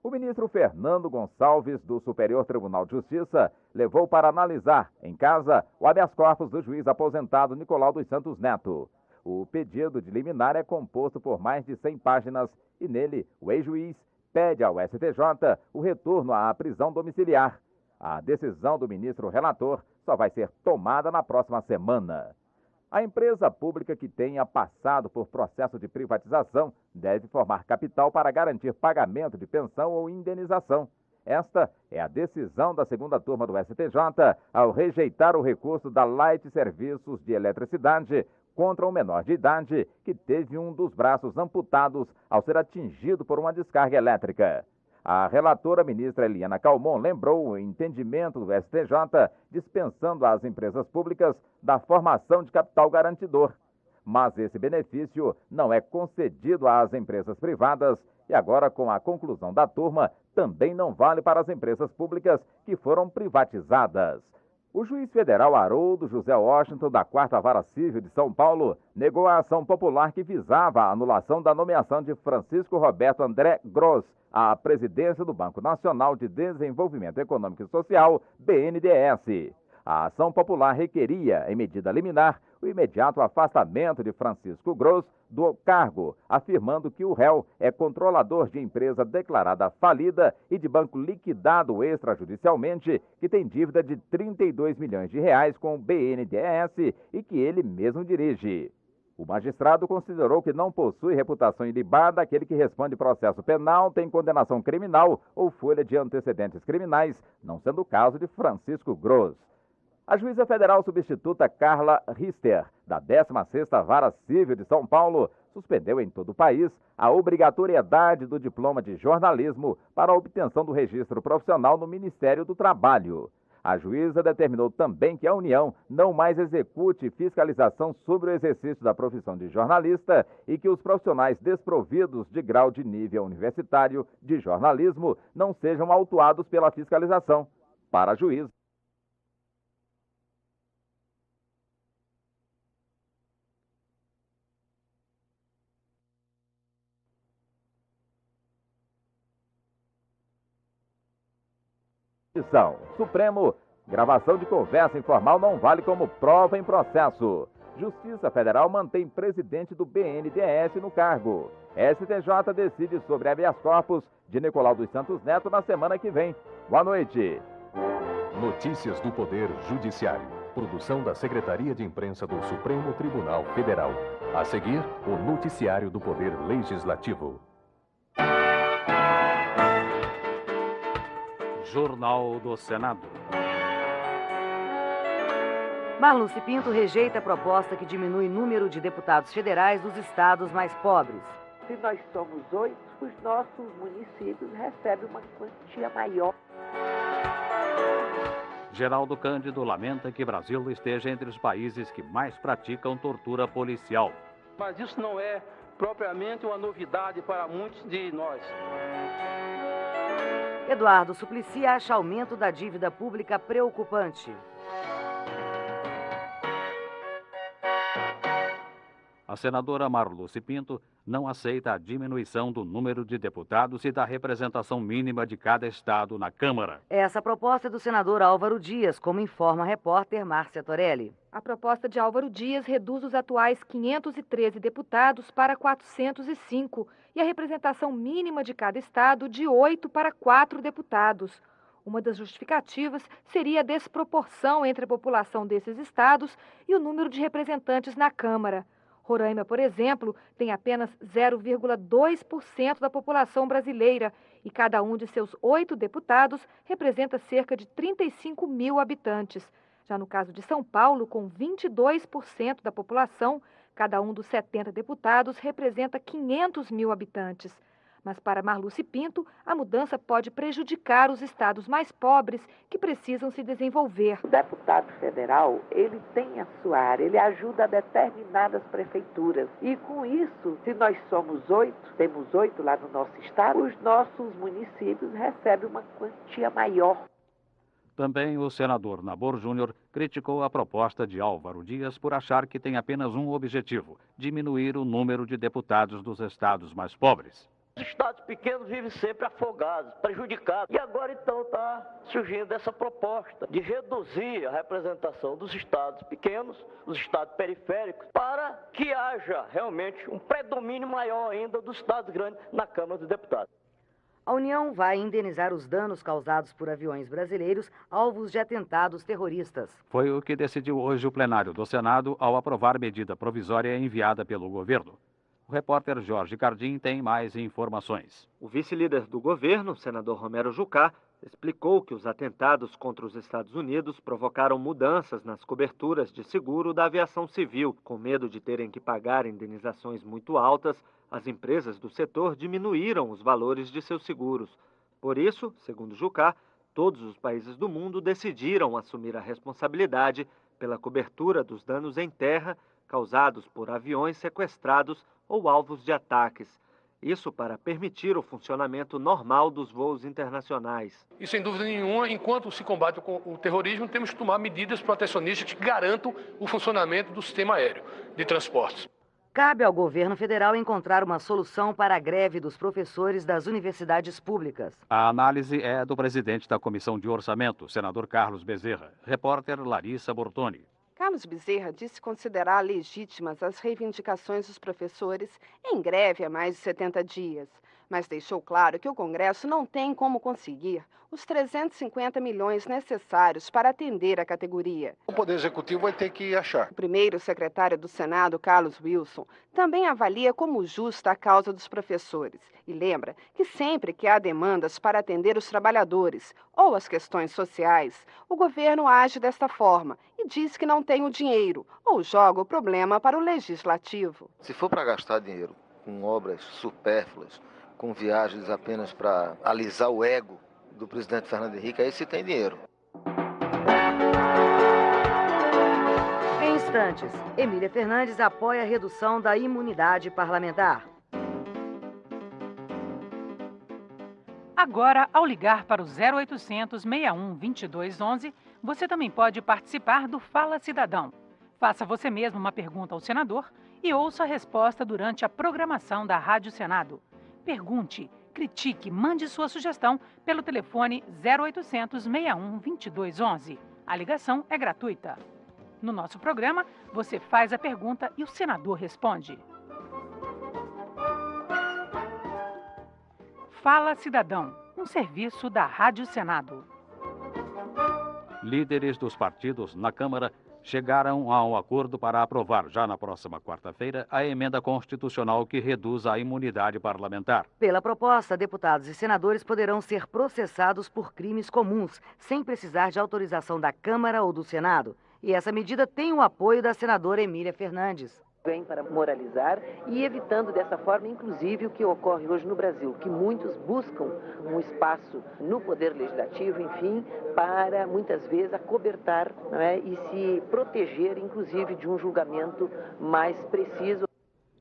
O ministro Fernando Gonçalves, do Superior Tribunal de Justiça, levou para analisar, em casa, o habeas corpus do juiz aposentado Nicolau dos Santos Neto. O pedido de liminar é composto por mais de 100 páginas e, nele, o ex-juiz pede ao STJ o retorno à prisão domiciliar. A decisão do ministro relator só vai ser tomada na próxima semana. A empresa pública que tenha passado por processo de privatização deve formar capital para garantir pagamento de pensão ou indenização. Esta é a decisão da segunda turma do STJ ao rejeitar o recurso da Light Serviços de Eletricidade contra um menor de idade que teve um dos braços amputados ao ser atingido por uma descarga elétrica. A relatora ministra Eliana Calmon lembrou o entendimento do STJ dispensando às empresas públicas da formação de capital garantidor. Mas esse benefício não é concedido às empresas privadas e agora, com a conclusão da turma, também não vale para as empresas públicas que foram privatizadas. O juiz federal Haroldo José Washington, da 4ª Vara Civil de São Paulo, negou a ação popular que visava a anulação da nomeação de Francisco Roberto André Gross à presidência do Banco Nacional de Desenvolvimento Econômico e Social, BNDES. A ação popular requeria, em medida liminar, o imediato afastamento de Francisco Gross do cargo, afirmando que o réu é controlador de empresa declarada falida e de banco liquidado extrajudicialmente, que tem dívida de 32 milhões de reais com o BNDES e que ele mesmo dirige. O magistrado considerou que não possui reputação ilibada aquele que responde processo penal, tem condenação criminal ou folha de antecedentes criminais, não sendo o caso de Francisco Gross. A juíza federal substituta Carla Rister, da 16ª Vara Civil de São Paulo, suspendeu em todo o país a obrigatoriedade do diploma de jornalismo para a obtenção do registro profissional no Ministério do Trabalho. A juíza determinou também que a União não mais execute fiscalização sobre o exercício da profissão de jornalista e que os profissionais desprovidos de grau de nível universitário de jornalismo não sejam autuados pela fiscalização. Para a juíza, Supremo, gravação de conversa informal não vale como prova em processo. Justiça Federal mantém presidente do BNDES no cargo. STJ decide sobre habeas corpus de Nicolau dos Santos Neto na semana que vem. Boa noite.
Notícias do Poder Judiciário. Produção da Secretaria de Imprensa do Supremo Tribunal Federal. A seguir, o Noticiário do Poder Legislativo.
Jornal do Senado.
Marluce Pinto rejeita a proposta que diminui o número de deputados federais dos estados mais pobres.
Se nós somos 8, os nossos municípios recebem uma quantia maior.
Geraldo Cândido lamenta que Brasil esteja entre os países que mais praticam tortura policial.
Mas isso não é propriamente uma novidade para muitos de nós.
Eduardo Suplicy acha aumento da dívida pública preocupante.
A senadora Marluce Pinto não aceita a diminuição do número de deputados e da representação mínima de cada estado na Câmara.
Essa proposta é do senador Álvaro Dias, como informa a repórter Márcia Torelli.
A proposta de Álvaro Dias reduz os atuais 513 deputados para 405 e a representação mínima de cada estado de 8 para 4 deputados. Uma das justificativas seria a desproporção entre a população desses estados e o número de representantes na Câmara. Roraima, por exemplo, tem apenas 0,2% da população brasileira e cada um de seus 8 deputados representa cerca de 35 mil habitantes. Já no caso de São Paulo, com 22% da população, cada um dos 70 deputados representa 500 mil habitantes. Mas para Marluce Pinto, a mudança pode prejudicar os estados mais pobres que precisam se desenvolver.
O deputado federal, ele tem a sua área, ele ajuda determinadas prefeituras. E com isso, se nós somos 8, temos 8 lá no nosso estado, os nossos municípios recebem uma quantia maior.
Também o senador Nabor Júnior criticou a proposta de Álvaro Dias por achar que tem apenas um objetivo: diminuir o número de deputados dos estados mais pobres.
Os estados pequenos vivem sempre afogados, prejudicados. E agora, então, está surgindo essa proposta de reduzir a representação dos estados pequenos, dos estados periféricos, para que haja realmente um predomínio maior ainda dos estados grandes na Câmara dos Deputados.
A União vai indenizar os danos causados por aviões brasileiros alvos de atentados terroristas.
Foi o que decidiu hoje o plenário do Senado ao aprovar medida provisória enviada pelo governo. O repórter Jorge Cardim tem mais informações.
O vice-líder do governo, senador Romero Jucá, explicou que os atentados contra os Estados Unidos provocaram mudanças nas coberturas de seguro da aviação civil. Com medo de terem que pagar indenizações muito altas, as empresas do setor diminuíram os valores de seus seguros. Por isso, segundo Jucá, todos os países do mundo decidiram assumir a responsabilidade pela cobertura dos danos em terra causados por aviões sequestrados ou alvos de ataques. Isso para permitir o funcionamento normal dos voos internacionais.
E sem dúvida nenhuma, enquanto se combate o terrorismo, temos que tomar medidas protecionistas que garantam o funcionamento do sistema aéreo de transportes.
Cabe ao governo federal encontrar uma solução para a greve dos professores das universidades públicas.
A análise é do presidente da Comissão de Orçamento, senador Carlos Bezerra. Repórter Larissa Bortoni.
Carlos Bezerra disse considerar legítimas as reivindicações dos professores em greve há mais de 70 dias. mas deixou claro que o Congresso não tem como conseguir os 350 milhões necessários para atender a categoria.
O Poder Executivo vai ter que achar.
O primeiro secretário do Senado, Carlos Wilson, também avalia como justa a causa dos professores e lembra que sempre que há demandas para atender os trabalhadores ou as questões sociais, o governo age desta forma e diz que não tem o dinheiro ou joga o problema para o legislativo.
Se for para gastar dinheiro com obras supérfluas, com viagens apenas para alisar o ego do presidente Fernando Henrique, aí se tem dinheiro.
Em instantes, Emília Fernandes apoia a redução da imunidade parlamentar.
Agora, ao ligar para o 0800 61 22 11, você também pode participar do Fala Cidadão. Faça você mesmo uma pergunta ao senador e ouça a resposta durante a programação da Rádio Senado. Pergunte, critique, mande sua sugestão pelo telefone 0800 61 22 11. A ligação é gratuita. No nosso programa, você faz a pergunta e o senador responde. Fala Cidadão, um serviço da Rádio Senado.
Líderes dos partidos na Câmara chegaram a um acordo para aprovar, já na próxima quarta-feira, a emenda constitucional que reduz a imunidade parlamentar.
Pela proposta, deputados e senadores poderão ser processados por crimes comuns, sem precisar de autorização da Câmara ou do Senado. E essa medida tem o apoio da senadora Emília Fernandes.
Vem para moralizar e evitando dessa forma, inclusive, o que ocorre hoje no Brasil, que muitos buscam um espaço no Poder Legislativo, enfim, para muitas vezes acobertar, não é, e se proteger, inclusive, de um julgamento mais preciso.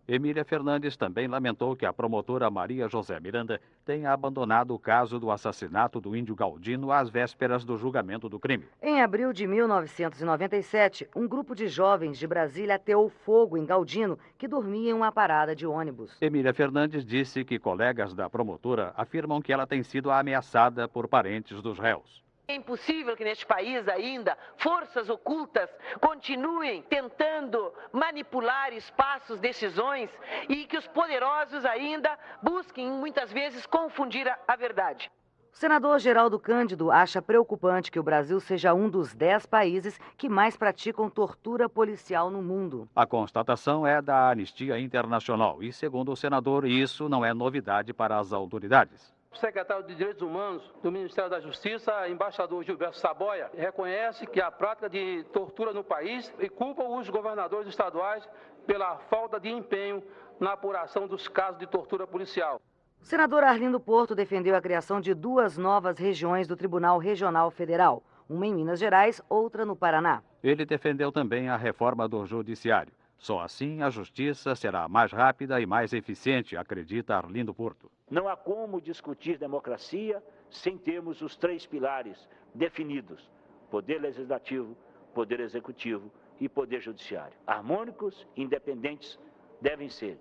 Emília Fernandes também lamentou que a promotora Maria José Miranda tenha abandonado o caso do assassinato do índio Galdino às vésperas do julgamento do crime.
Em abril de 1997, um grupo de jovens de Brasília ateou fogo em Galdino, que dormia em uma parada de ônibus.
Emília Fernandes disse que colegas da promotora afirmam que ela tem sido ameaçada por parentes dos réus.
É impossível que neste país ainda forças ocultas continuem tentando manipular espaços, decisões e que os poderosos ainda busquem muitas vezes confundir a verdade.
O senador Geraldo Cândido acha preocupante que o Brasil seja um dos 10 países que mais praticam tortura policial no mundo.
A constatação é da Anistia Internacional e, segundo o senador, isso não é novidade para as autoridades.
O secretário de Direitos Humanos do Ministério da Justiça, embaixador Gilberto Saboia, reconhece que a prática de tortura no país e culpa os governadores estaduais pela falta de empenho na apuração dos casos de tortura policial.
O senador Arlindo Porto defendeu a criação de 2 novas regiões do Tribunal Regional Federal, uma em Minas Gerais, outra no Paraná.
Ele defendeu também a reforma do Judiciário. Só assim a justiça será mais rápida e mais eficiente, acredita Arlindo Porto.
Não há como discutir democracia sem termos os 3 pilares definidos: poder legislativo, poder executivo e poder judiciário. Harmônicos e independentes devem ser.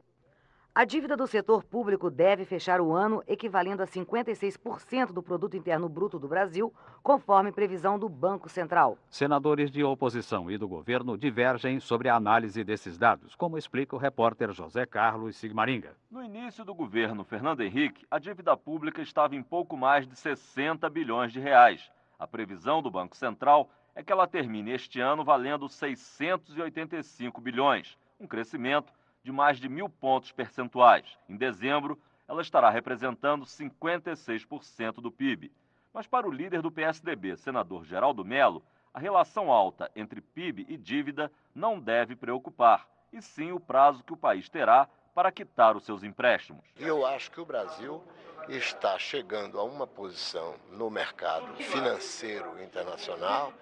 A dívida do setor público deve fechar o ano equivalendo a 56% do Produto Interno Bruto do Brasil, conforme previsão do Banco Central.
Senadores de oposição e do governo divergem sobre a análise desses dados, como explica o repórter José Carlos Sigmaringa.
No início do governo Fernando Henrique, a dívida pública estava em pouco mais de 60 bilhões de reais. A previsão do Banco Central é que ela termine este ano valendo 685 bilhões, um crescimento de mais de 1.000 pontos percentuais. Em dezembro, ela estará representando 56% do PIB. Mas para o líder do PSDB, senador Geraldo Mello, a relação alta entre PIB e dívida não deve preocupar, e sim o prazo que o país terá para quitar os seus empréstimos.
Eu acho que o Brasil está chegando a uma posição no mercado financeiro internacional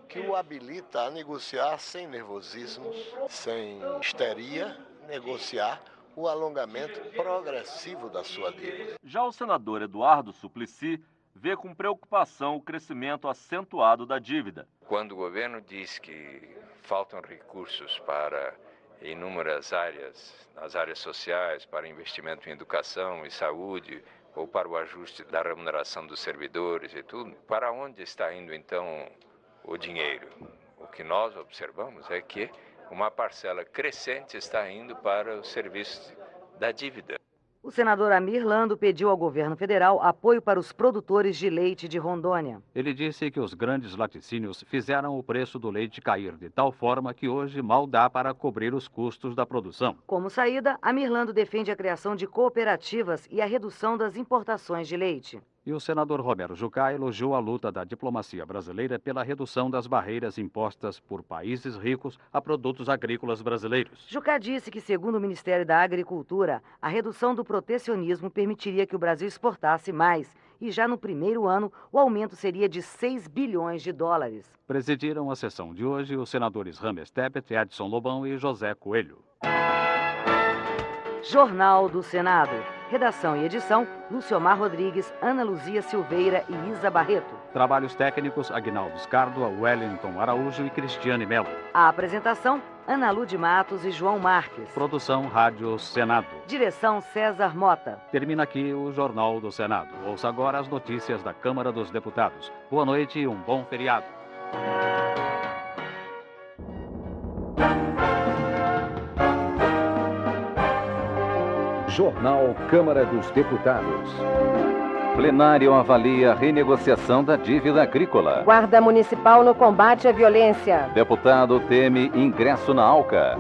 que o habilita a negociar sem nervosismos, sem histeria, negociar o alongamento progressivo da sua dívida.
Já o senador Eduardo Suplicy vê com preocupação o crescimento acentuado da dívida.
Quando o governo diz que faltam recursos para inúmeras áreas, nas áreas sociais, para investimento em educação e saúde, ou para o ajuste da remuneração dos servidores e tudo, para onde está indo então o dinheiro? O que nós observamos é que uma parcela crescente está indo para o serviço da dívida.
O O senador Amir Lando pediu ao governo federal apoio para os produtores de leite de Rondônia.
Ele disse que os grandes laticínios fizeram o preço do leite cair de tal forma que hoje mal dá para cobrir os custos da produção.
Como saída, Amir Lando defende a criação de cooperativas e a redução das importações de leite.
E o senador Romero Jucá elogiou a luta da diplomacia brasileira pela redução das barreiras impostas por países ricos a produtos agrícolas brasileiros.
Jucá disse que, segundo o Ministério da Agricultura, a redução do protecionismo permitiria que o Brasil exportasse mais. E já no primeiro ano, o aumento seria de 6 bilhões de dólares.
Presidiram a sessão de hoje os senadores Rames Tebet, Edson Lobão e José Coelho.
Jornal do Senado. Redação e edição, Luciomar Rodrigues, Ana Luzia Silveira e Isa Barreto.
Trabalhos técnicos, Aguinaldo Scardoa, Wellington Araújo e Cristiane Melo.
A apresentação, Ana Lu de Matos e João Marques.
Produção Rádio Senado.
Direção César Mota.
Termina aqui o Jornal do Senado. Ouça agora as notícias da Câmara dos Deputados. Boa noite e um bom feriado.
Jornal Câmara dos Deputados.
Plenário avalia a renegociação da dívida agrícola.
Guarda Municipal no combate à violência.
Deputado teme ingresso na ALCA.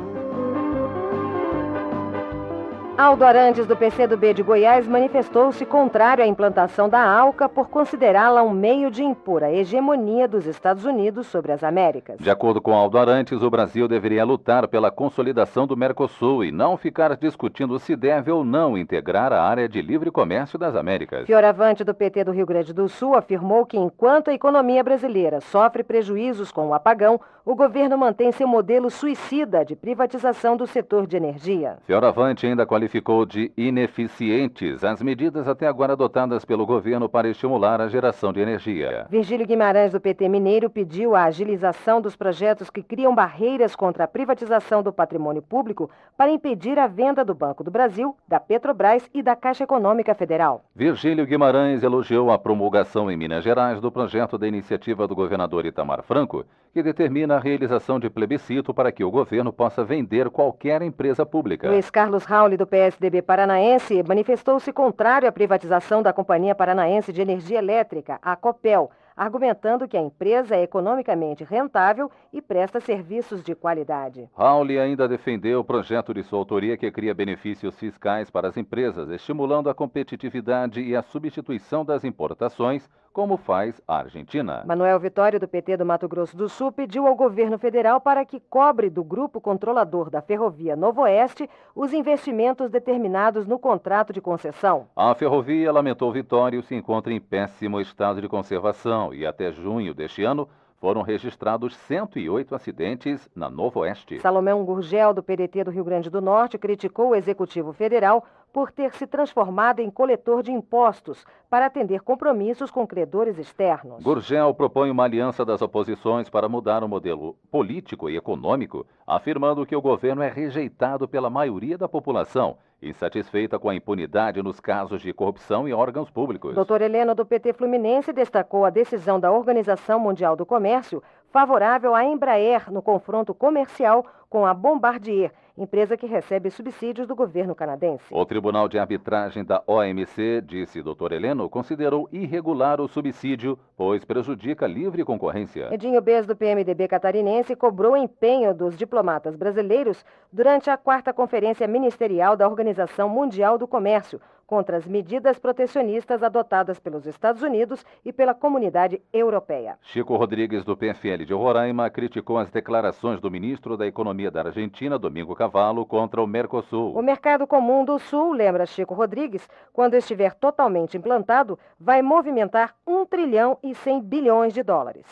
Aldo Arantes, do PCdoB de Goiás, manifestou-se contrário à implantação da ALCA por considerá-la um meio de impor a hegemonia dos Estados Unidos sobre as Américas.
De acordo com Aldo Arantes, o Brasil deveria lutar pela consolidação do Mercosul e não ficar discutindo se deve ou não integrar a área de livre comércio das Américas.
Fioravante, do PT do Rio Grande do Sul, afirmou que enquanto a economia brasileira sofre prejuízos com o apagão, o governo mantém seu modelo suicida de privatização do setor de energia.
Fioravante ainda qualificou de ineficientes as medidas até agora adotadas pelo governo para estimular a geração de energia.
Virgílio Guimarães, do PT Mineiro, pediu a agilização dos projetos que criam barreiras contra a privatização do patrimônio público para impedir a venda do Banco do Brasil, da Petrobras e da Caixa Econômica Federal.
Virgílio Guimarães elogiou a promulgação em Minas Gerais do projeto da iniciativa do governador Itamar Franco, que determina a realização de plebiscito para que o governo possa vender qualquer empresa pública.
Luiz Carlos Rauli, do PSDB paranaense, manifestou-se contrário à privatização da Companhia Paranaense de Energia Elétrica, a Copel, argumentando que a empresa é economicamente rentável e presta serviços de qualidade.
Rauli ainda defendeu o projeto de sua autoria que cria benefícios fiscais para as empresas, estimulando a competitividade e a substituição das importações, como faz a Argentina.
Manuel Vitório, do PT do Mato Grosso do Sul, pediu ao governo federal para que cobre do grupo controlador da Ferrovia Novo Oeste os investimentos determinados no contrato de concessão.
A ferrovia, lamentou Vitório, se encontra em péssimo estado de conservação e até junho deste ano foram registrados 108 acidentes na Novo Oeste.
Salomão Gurgel, do PDT do Rio Grande do Norte, criticou o Executivo Federal por ter se transformado em coletor de impostos para atender compromissos com credores externos.
Gurgel propõe uma aliança das oposições para mudar o modelo político e econômico, afirmando que o governo é rejeitado pela maioria da população, insatisfeita com a impunidade nos casos de corrupção em órgãos públicos.
Dr. Heleno, do PT Fluminense, destacou a decisão da Organização Mundial do Comércio favorável à Embraer no confronto comercial com a Bombardier, empresa que recebe subsídios do governo canadense.
O Tribunal de Arbitragem da OMC, disse Dr. Heleno, considerou irregular o subsídio, pois prejudica a livre concorrência.
Edinho Bez, do PMDB catarinense, cobrou o empenho dos diplomatas brasileiros durante a 4ª Conferência Ministerial da Organização Mundial do Comércio, contra as medidas protecionistas adotadas pelos Estados Unidos e pela comunidade europeia.
Chico Rodrigues, do PFL de Roraima, criticou as declarações do ministro da Economia da Argentina, Domingo Cavallo, contra o Mercosul.
O Mercado Comum do Sul, lembra Chico Rodrigues, quando estiver totalmente implantado, vai movimentar 1 trilhão e 100 bilhões de dólares.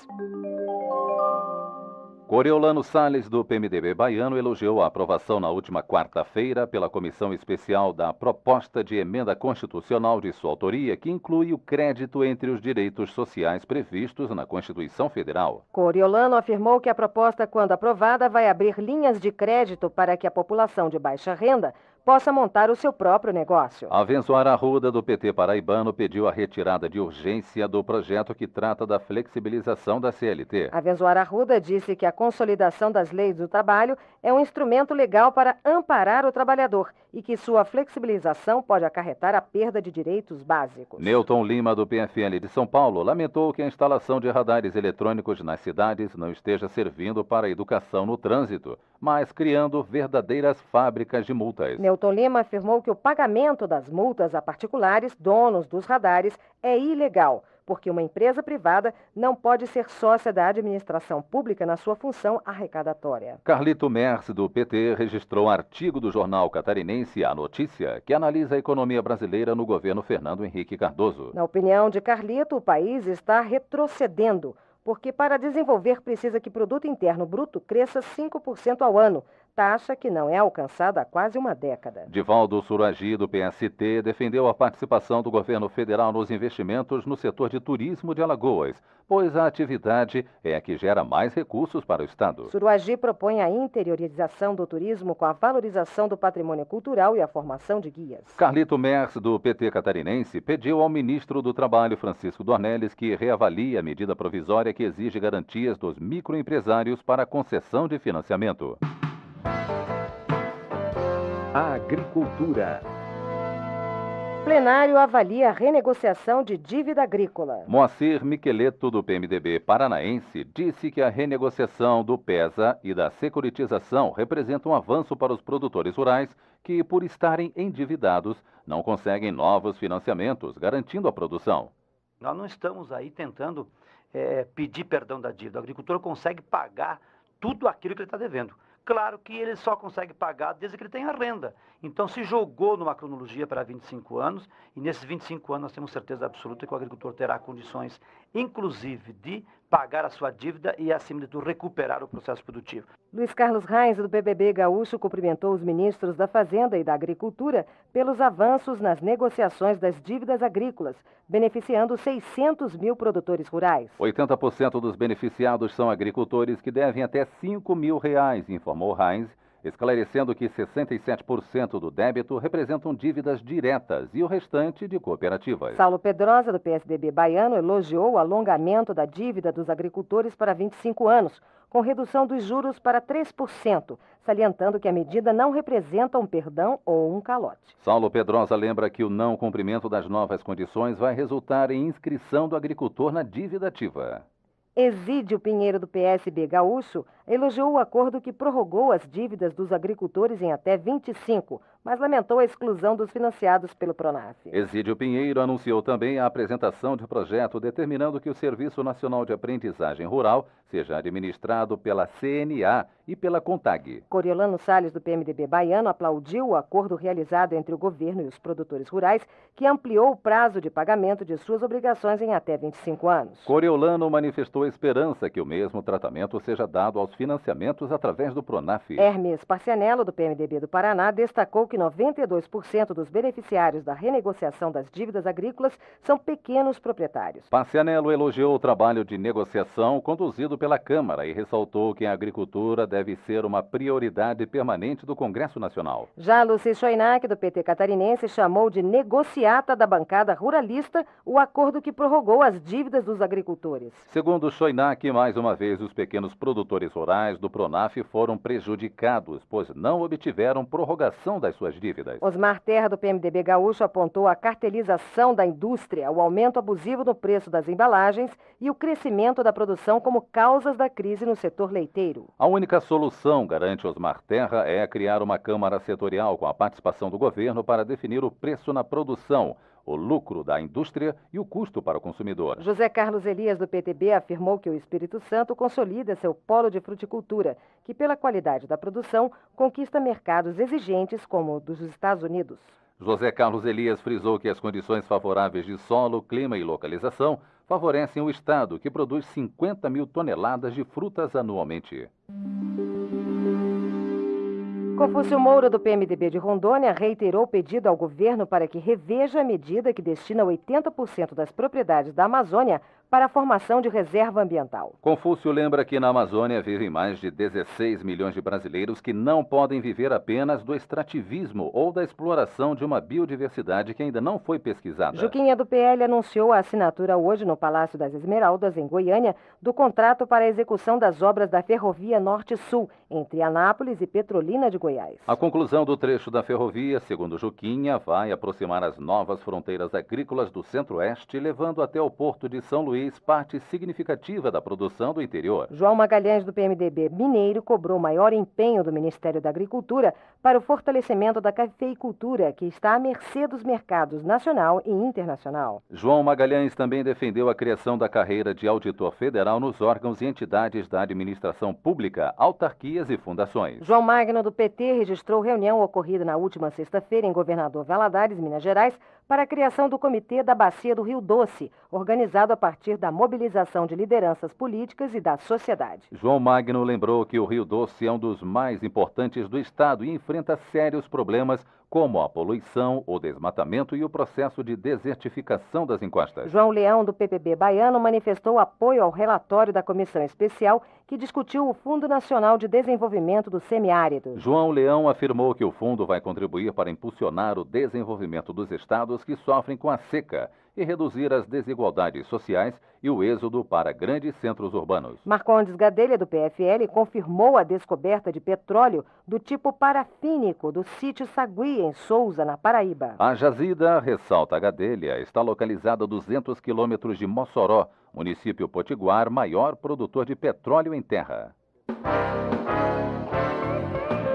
Coriolano Salles, do PMDB baiano, elogiou a aprovação na última quarta-feira pela Comissão Especial da proposta de emenda constitucional de sua autoria, que inclui o crédito entre os direitos sociais previstos na Constituição Federal.
Coriolano afirmou que a proposta, quando aprovada, vai abrir linhas de crédito para que a população de baixa renda possa montar o seu próprio negócio.
Abençoar Arruda, do PT paraibano, pediu a retirada de urgência do projeto que trata da flexibilização da CLT.
Abençoar Arruda disse que a consolidação das leis do trabalho é um instrumento legal para amparar o trabalhador e que sua flexibilização pode acarretar a perda de direitos básicos.
Newton Lima, do PFL de São Paulo, lamentou que a instalação de radares eletrônicos nas cidades não esteja servindo para a educação no trânsito, mas criando verdadeiras fábricas de multas.
Newton Lima afirmou que o pagamento das multas a particulares, donos dos radares, é ilegal, porque uma empresa privada não pode ser sócia da administração pública na sua função arrecadatória.
Carlito Merz, do PT, registrou artigo do jornal catarinense A Notícia, que analisa a economia brasileira no governo Fernando Henrique Cardoso.
Na opinião de Carlito, o país está retrocedendo, porque para desenvolver precisa que o produto interno bruto cresça 5% ao ano, taxa que não é alcançada há quase uma década.
Divaldo Suragi, do PST, defendeu a participação do governo federal nos investimentos no setor de turismo de Alagoas, pois a atividade é a que gera mais recursos para o Estado.
Suragi propõe a interiorização do turismo com a valorização do patrimônio cultural e a formação de guias.
Carlito Merz, do PT catarinense, pediu ao ministro do Trabalho, Francisco Dornelles, que reavalie a medida provisória que exige garantias dos microempresários para a concessão de financiamento.
Agricultura.
Plenário avalia a renegociação de dívida agrícola.
Moacir Miqueleto, do PMDB paranaense, disse que a renegociação do PESA e da securitização representa um avanço para os produtores rurais que, por estarem endividados, não conseguem novos financiamentos, garantindo a produção.
Nós não estamos aí tentando pedir perdão da dívida. O agricultor consegue pagar tudo aquilo que ele está devendo. Claro que ele só consegue pagar desde que ele tenha renda. Então se jogou numa cronologia para 25 anos, e nesses 25 anos nós temos certeza absoluta que o agricultor terá condições, inclusive, de pagar a sua dívida e, acima de tudo, recuperar o processo produtivo.
Luiz Carlos Reis, do BBB Gaúcho, cumprimentou os ministros da Fazenda e da Agricultura pelos avanços nas negociações das dívidas agrícolas, beneficiando 600 mil produtores rurais.
80% dos beneficiados são agricultores que devem até R$5 mil, informou Reis, esclarecendo que 67% do débito representam dívidas diretas e o restante de cooperativas.
Saulo Pedrosa, do PSDB baiano, elogiou o alongamento da dívida dos agricultores para 25 anos, com redução dos juros para 3%, salientando que a medida não representa um perdão ou um calote.
Saulo Pedrosa lembra que o não cumprimento das novas condições vai resultar em inscrição do agricultor na dívida ativa.
Exídio Pinheiro, do PSB Gaúcho, elogiou o acordo que prorrogou as dívidas dos agricultores em até 25, mas lamentou a exclusão dos financiados pelo Pronaf.
Exídio Pinheiro anunciou também a apresentação de projeto determinando que o Serviço Nacional de Aprendizagem Rural seja administrado pela CNA e pela CONTAG.
Coriolano Salles, do PMDB baiano, aplaudiu o acordo realizado entre o governo e os produtores rurais, que ampliou o prazo de pagamento de suas obrigações em até 25 anos.
Coriolano manifestou esperança que o mesmo tratamento seja dado aos financiamentos através do Pronaf.
Hermes Parcianello, do PMDB do Paraná, destacou que 92% dos beneficiários da renegociação das dívidas agrícolas são pequenos proprietários.
Parcianello elogiou o trabalho de negociação conduzido pela Câmara e ressaltou que a agricultura deve ser uma prioridade permanente do Congresso Nacional.
Já Luci Schoenack, do PT catarinense, chamou de negociata da bancada ruralista o acordo que prorrogou as dívidas dos agricultores.
Segundo Schoenack, mais uma vez os pequenos produtores rurais do Pronaf foram prejudicados, pois não obtiveram prorrogação das suas dívidas.
Osmar Terra, do PMDB Gaúcho, apontou a cartelização da indústria, o aumento abusivo no preço das embalagens e o crescimento da produção como causas da crise no setor leiteiro.
A única solução, garante Osmar Terra, é criar uma Câmara Setorial com a participação do governo para definir o preço na produção, o lucro da indústria e o custo para o consumidor.
José Carlos Elias, do PTB, afirmou que o Espírito Santo consolida seu polo de fruticultura, que pela qualidade da produção conquista mercados exigentes como o dos Estados Unidos.
José Carlos Elias frisou que as condições favoráveis de solo, clima e localização favorecem o estado, que produz 50 mil toneladas de frutas anualmente.
Confúcio Moura, do PMDB de Rondônia, reiterou o pedido ao governo para que reveja a medida que destina 80% das propriedades da Amazônia para a formação de reserva ambiental.
Confúcio lembra que na Amazônia vivem mais de 16 milhões de brasileiros que não podem viver apenas do extrativismo ou da exploração de uma biodiversidade que ainda não foi pesquisada.
Juquinha do PL anunciou a assinatura hoje no Palácio das Esmeraldas, em Goiânia, do contrato para a execução das obras da Ferrovia Norte-Sul, entre Anápolis e Petrolina de Goiás.
A conclusão do trecho da ferrovia, segundo Juquinha, vai aproximar as novas fronteiras agrícolas do Centro-Oeste, levando até o Porto de São Luís parte significativa da produção do interior.
João Magalhães, do PMDB mineiro, cobrou maior empenho do Ministério da Agricultura para o fortalecimento da cafeicultura, que está à mercê dos mercados nacional e internacional.
João Magalhães também defendeu a criação da carreira de auditor federal nos órgãos e entidades da administração pública, autarquias e fundações.
João Magno, do PT, registrou reunião ocorrida na última sexta-feira em Governador Valadares, Minas Gerais, para a criação do Comitê da Bacia do Rio Doce, organizado a partir da mobilização de lideranças políticas e da sociedade.
João Magno lembrou que o Rio Doce é um dos mais importantes do estado e enfrenta sérios problemas como a poluição, o desmatamento e o processo de desertificação das encostas.
João Leão, do PPB baiano, manifestou apoio ao relatório da comissão especial que discutiu o Fundo Nacional de Desenvolvimento do Semiárido.
João Leão afirmou que o fundo vai contribuir para impulsionar o desenvolvimento dos estados que sofrem com a seca e reduzir as desigualdades sociais e o êxodo para grandes centros urbanos.
Marcondes Gadelha, do PFL, confirmou a descoberta de petróleo do tipo parafínico do sítio Sagui, em Sousa, na Paraíba.
A jazida, ressalta a Gadelha, está localizada a 200 quilômetros de Mossoró, município potiguar, maior produtor de petróleo em terra.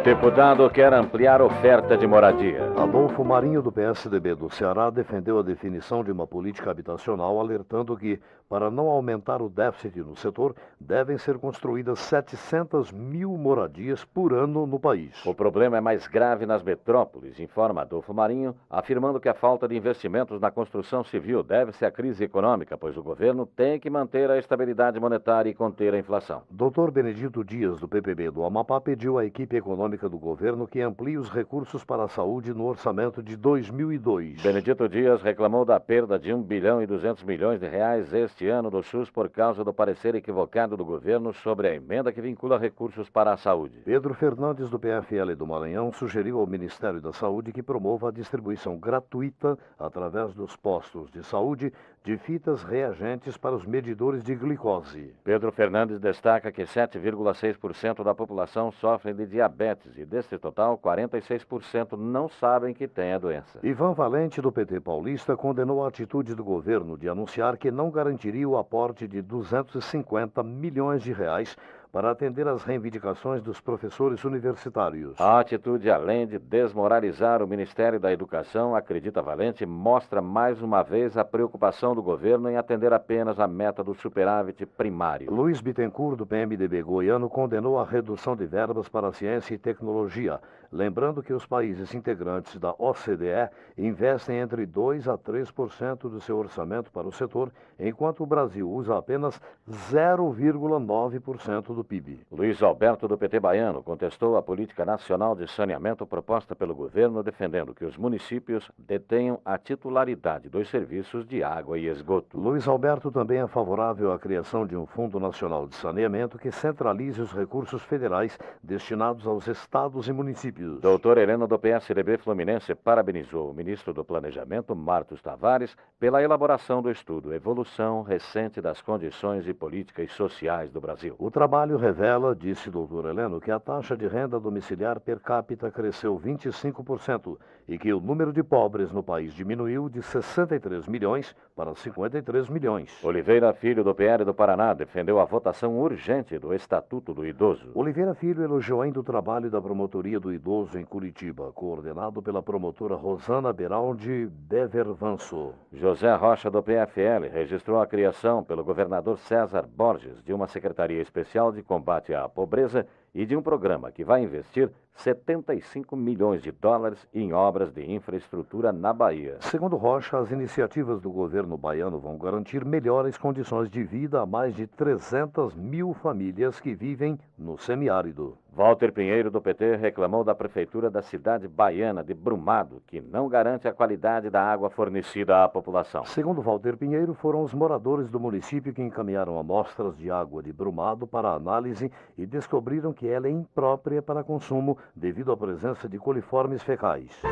Deputado quer ampliar oferta de moradia.
Adolfo Marinho, do PSDB do Ceará, defendeu a definição de uma política habitacional, alertando que, para não aumentar o déficit no setor, devem ser construídas 700 mil moradias por ano no país.
O problema é mais grave nas metrópoles, informa Adolfo Marinho, afirmando que a falta de investimentos na construção civil deve-se à crise econômica, pois o governo tem que manter a estabilidade monetária e conter a inflação.
Dr. Benedito Dias, do PPB do Amapá, pediu à equipe econômica do governo que amplie os recursos para a saúde no orçamento de 2002.
Benedito Dias reclamou da perda de 1 bilhão e 200 milhões de reais este ano do SUS por causa do parecer equivocado do governo sobre a emenda que vincula recursos para a saúde.
Pedro Fernandes, do PFL do Maranhão, sugeriu ao Ministério da Saúde que promova a distribuição gratuita, através dos postos de saúde, de fitas reagentes para os medidores de glicose.
Pedro Fernandes destaca que 7,6% da população sofrem de diabetes e, desse total, 46% não sabem que tem a doença.
Ivan Valente, do PT paulista, condenou a atitude do governo de anunciar que não garantiria o aporte de 250 milhões de reais para atender às reivindicações dos professores universitários.
A atitude, além de desmoralizar o Ministério da Educação, acredita Valente, mostra mais uma vez a preocupação do governo em atender apenas a meta do superávit primário.
Luiz Bittencourt, do PMDB goiano, condenou a redução de verbas para a ciência e tecnologia, lembrando que os países integrantes da OCDE investem entre 2% a 3% do seu orçamento para o setor, enquanto o Brasil usa apenas 0,9% do PIB.
Luiz Alberto, do PT baiano, contestou a política nacional de saneamento proposta pelo governo, defendendo que os municípios detenham a titularidade dos serviços de água e esgoto.
Luiz Alberto também é favorável à criação de um Fundo Nacional de Saneamento que centralize os recursos federais destinados aos estados e municípios.
Doutor Heleno, do PSDB Fluminense, parabenizou o ministro do Planejamento, Marcos Tavares, pela elaboração do estudo Evolução Recente das Condições e Políticas Sociais do Brasil.
O trabalho revela, disse o doutor Heleno, que a taxa de renda domiciliar per capita cresceu 25% e que o número de pobres no país diminuiu de 63 milhões para 53 milhões.
Oliveira Filho, do PL do Paraná, defendeu a votação urgente do Estatuto do Idoso.
Oliveira Filho elogiou ainda o trabalho da Promotoria do Idoso em Curitiba, coordenado pela promotora Rosana Beraldi Bevervanso.
José Rocha, do PFL, registrou a criação pelo governador César Borges de uma Secretaria Especial de Combate à Pobreza e de um programa que vai investir 75 milhões de dólares em obras de infraestrutura na Bahia.
Segundo Rocha, as iniciativas do governo baiano vão garantir melhores condições de vida a mais de 300 mil famílias que vivem no semiárido.
Walter Pinheiro, do PT, reclamou da prefeitura da cidade baiana de Brumado, que não garante a qualidade da água fornecida à população.
Segundo Walter Pinheiro, foram os moradores do município que encaminharam amostras de água de Brumado para análise e descobriram que ela é imprópria para consumo devido à presença de coliformes fecais.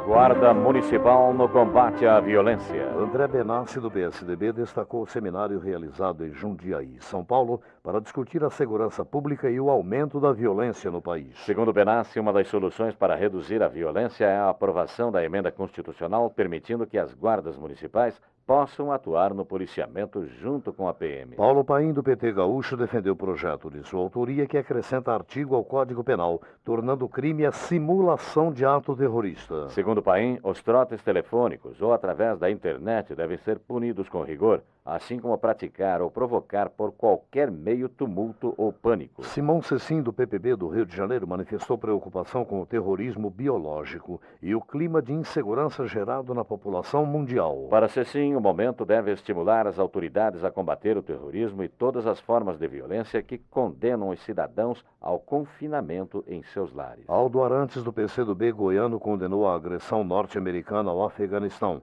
Guarda Municipal no combate à violência.
André Benassi, do PSDB, destacou o seminário realizado em Jundiaí, São Paulo, para discutir a segurança pública e o aumento da violência no país.
Segundo Benassi, uma das soluções para reduzir a violência é a aprovação da emenda constitucional permitindo que as guardas municipais possam atuar no policiamento junto com a PM.
Paulo Paim, do PT Gaúcho, defendeu o projeto de sua autoria que acrescenta artigo ao Código Penal, tornando crime a simulação de ato terrorista.
Segundo Paim, os trotes telefônicos ou através da internet devem ser punidos com rigor, assim como praticar ou provocar por qualquer meio tumulto ou pânico.
Simão Cecim, do PPB do Rio de Janeiro, manifestou preocupação com o terrorismo biológico e o clima de insegurança gerado na população mundial.
Para Cecim, o momento deve estimular as autoridades a combater o terrorismo e todas as formas de violência que condenam os cidadãos ao confinamento em seus lares.
Aldo Arantes, do PCdoB goiano, condenou a agressão norte-americana ao Afeganistão,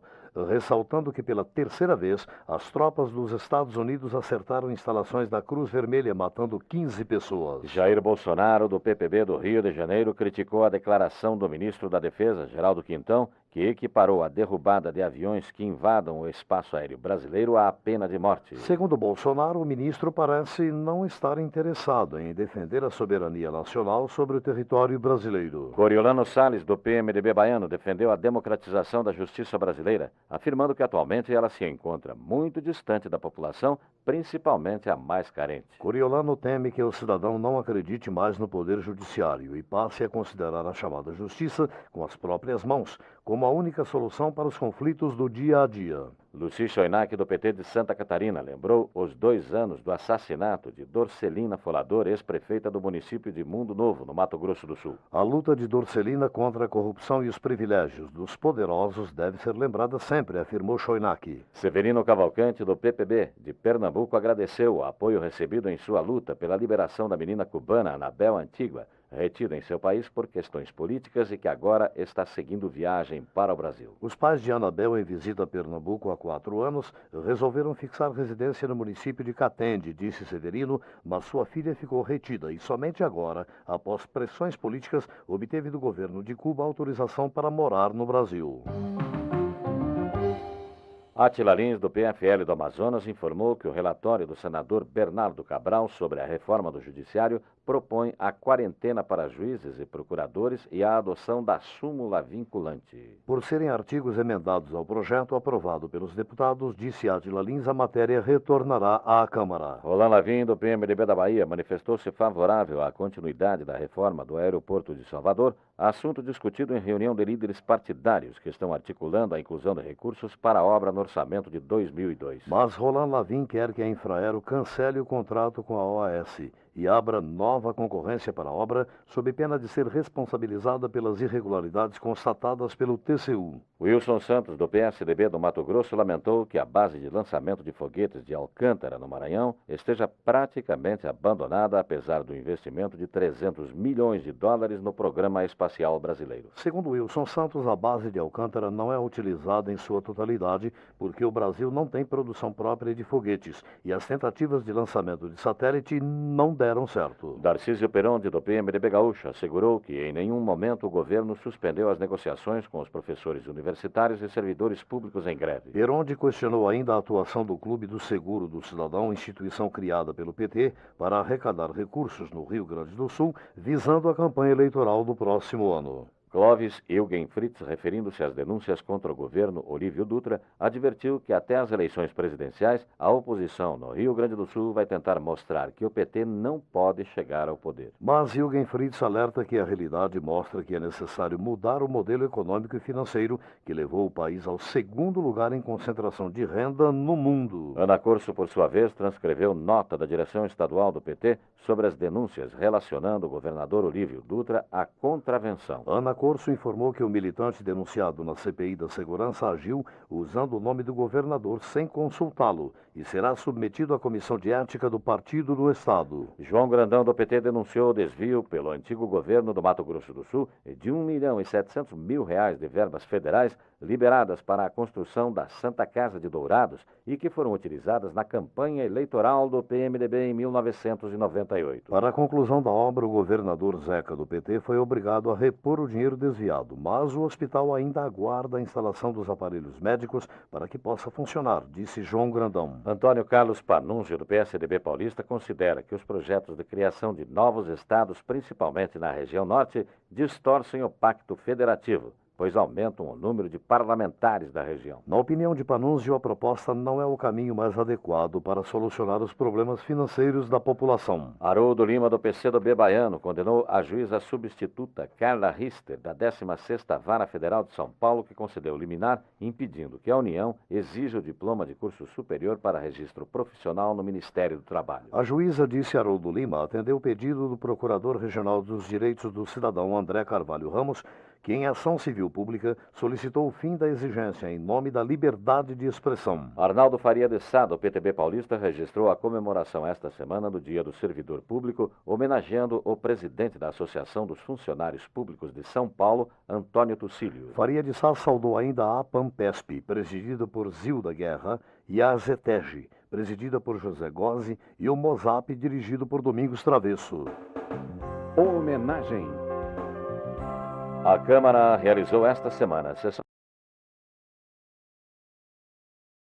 ressaltando que pela terceira vez as tropas dos Estados Unidos acertaram instalações da Cruz Vermelha, matando 15 pessoas.
Jair Bolsonaro, do PPB do Rio de Janeiro, criticou a declaração do ministro da Defesa, Geraldo Quintão, que equiparou a derrubada de aviões que invadam o espaço aéreo brasileiro à pena de morte.
Segundo Bolsonaro, o ministro parece não estar interessado em defender a soberania nacional sobre o território brasileiro.
Coriolano Salles, do PMDB baiano, defendeu a democratização da justiça brasileira, afirmando que atualmente ela se encontra muito distante da população, principalmente a mais carente.
Coriolano teme que o cidadão não acredite mais no poder judiciário e passe a considerar a chamada justiça com as próprias mãos, como a única solução para os conflitos do dia a dia.
Luci Schoenack, do PT de Santa Catarina, lembrou os 2 anos do assassinato de Dorcelina Folador, ex-prefeita do município de Mundo Novo, no Mato Grosso do Sul.
A luta de Dorcelina contra a corrupção e os privilégios dos poderosos deve ser lembrada sempre, afirmou Schoenack.
Severino Cavalcante, do PPB de Pernambuco, agradeceu o apoio recebido em sua luta pela liberação da menina cubana Anabel Antigua, retida em seu país por questões políticas e que agora está seguindo viagem para o Brasil.
Os pais de Anabel, em visita a Pernambuco há 4 anos, resolveram fixar residência no município de Catende, disse Severino, mas sua filha ficou retida e somente agora, após pressões políticas, obteve do governo de Cuba autorização para morar no Brasil.
Átila Lins, do PFL do Amazonas, informou que o relatório do senador Bernardo Cabral sobre a reforma do Judiciário propõe a quarentena para juízes e procuradores e a adoção da súmula vinculante.
Por serem artigos emendados ao projeto aprovado pelos deputados, disse Átila Lins, a matéria retornará à Câmara.
Roland Lavin, do PMDB da Bahia, manifestou-se favorável à continuidade da reforma do aeroporto de Salvador, assunto discutido em reunião de líderes partidários que estão articulando a inclusão de recursos para a obra no orçamento de 2002.
Mas Roland Lavin quer que a Infraero cancele o contrato com a OAS e abra nova concorrência para a obra, sob pena de ser responsabilizada pelas irregularidades constatadas pelo TCU.
Wilson Santos, do PSDB do Mato Grosso, lamentou que a base de lançamento de foguetes de Alcântara, no Maranhão, esteja praticamente abandonada, apesar do investimento de 300 milhões de dólares no Programa Espacial Brasileiro.
Segundo Wilson Santos, a base de Alcântara não é utilizada em sua totalidade, porque o Brasil não tem produção própria de foguetes e as tentativas de lançamento de satélite não deram certo.
Darcísio Peronde, do PMDB Gaúcho, assegurou que em nenhum momento o governo suspendeu as negociações com os professores universitários e servidores públicos em greve.
Peronde questionou ainda a atuação do Clube do Seguro do Cidadão, instituição criada pelo PT para arrecadar recursos no Rio Grande do Sul, visando a campanha eleitoral do próximo ano.
Clóvis Eugen Fritz, referindo-se às denúncias contra o governo Olívio Dutra, advertiu que até as eleições presidenciais, a oposição no Rio Grande do Sul vai tentar mostrar que o PT não pode chegar ao poder.
Mas Eugen Fritz alerta que a realidade mostra que é necessário mudar o modelo econômico e financeiro que levou o país ao segundo lugar em concentração de renda no mundo.
Ana Corso, por sua vez, transcreveu nota da direção estadual do PT sobre as denúncias relacionando o governador Olívio Dutra à contravenção.
Ana Corso informou que o militante denunciado na CPI da Segurança agiu usando o nome do governador sem consultá-lo e será submetido à Comissão de Ética do Partido do Estado.
João Grandão, do PT, denunciou o desvio pelo antigo governo do Mato Grosso do Sul de R$1.700.000 de verbas federais liberadas para a construção da Santa Casa de Dourados e que foram utilizadas na campanha eleitoral do PMDB em 1998.
Para a conclusão da obra, o governador Zeca, do PT, foi obrigado a repor o dinheiro desviado, mas o hospital ainda aguarda a instalação dos aparelhos médicos para que possa funcionar, disse João Grandão.
Antônio Carlos Panunzio, do PSDB paulista, considera que os projetos de criação de novos estados, principalmente na região norte, distorcem o pacto federativo, pois aumentam o número de parlamentares da região.
Na opinião de Panunzio, a proposta não é o caminho mais adequado para solucionar os problemas financeiros da população.
Haroldo Lima, do PCdoB baiano, condenou a juíza substituta Carla Rister, da 16ª Vara Federal de São Paulo, que concedeu liminar, impedindo que a União exija o diploma de curso superior para registro profissional no Ministério do Trabalho.
A juíza, disse Haroldo Lima, atendeu o pedido do Procurador Regional dos Direitos do Cidadão, André Carvalho Ramos, que em ação civil pública solicitou o fim da exigência em nome da liberdade de expressão.
Arnaldo Faria de Sá, do PTB paulista, registrou a comemoração esta semana do Dia do Servidor Público, homenageando o presidente da Associação dos Funcionários Públicos de São Paulo, Antônio Tucílio.
Faria de Sá saudou ainda a APAMPESP, presidida por Zilda Guerra, e a ZETEG, presidida por José Gozzi, e o MOSAP, dirigido por Domingos Travesso.
Homenagem.
A Câmara realizou esta semana a sessão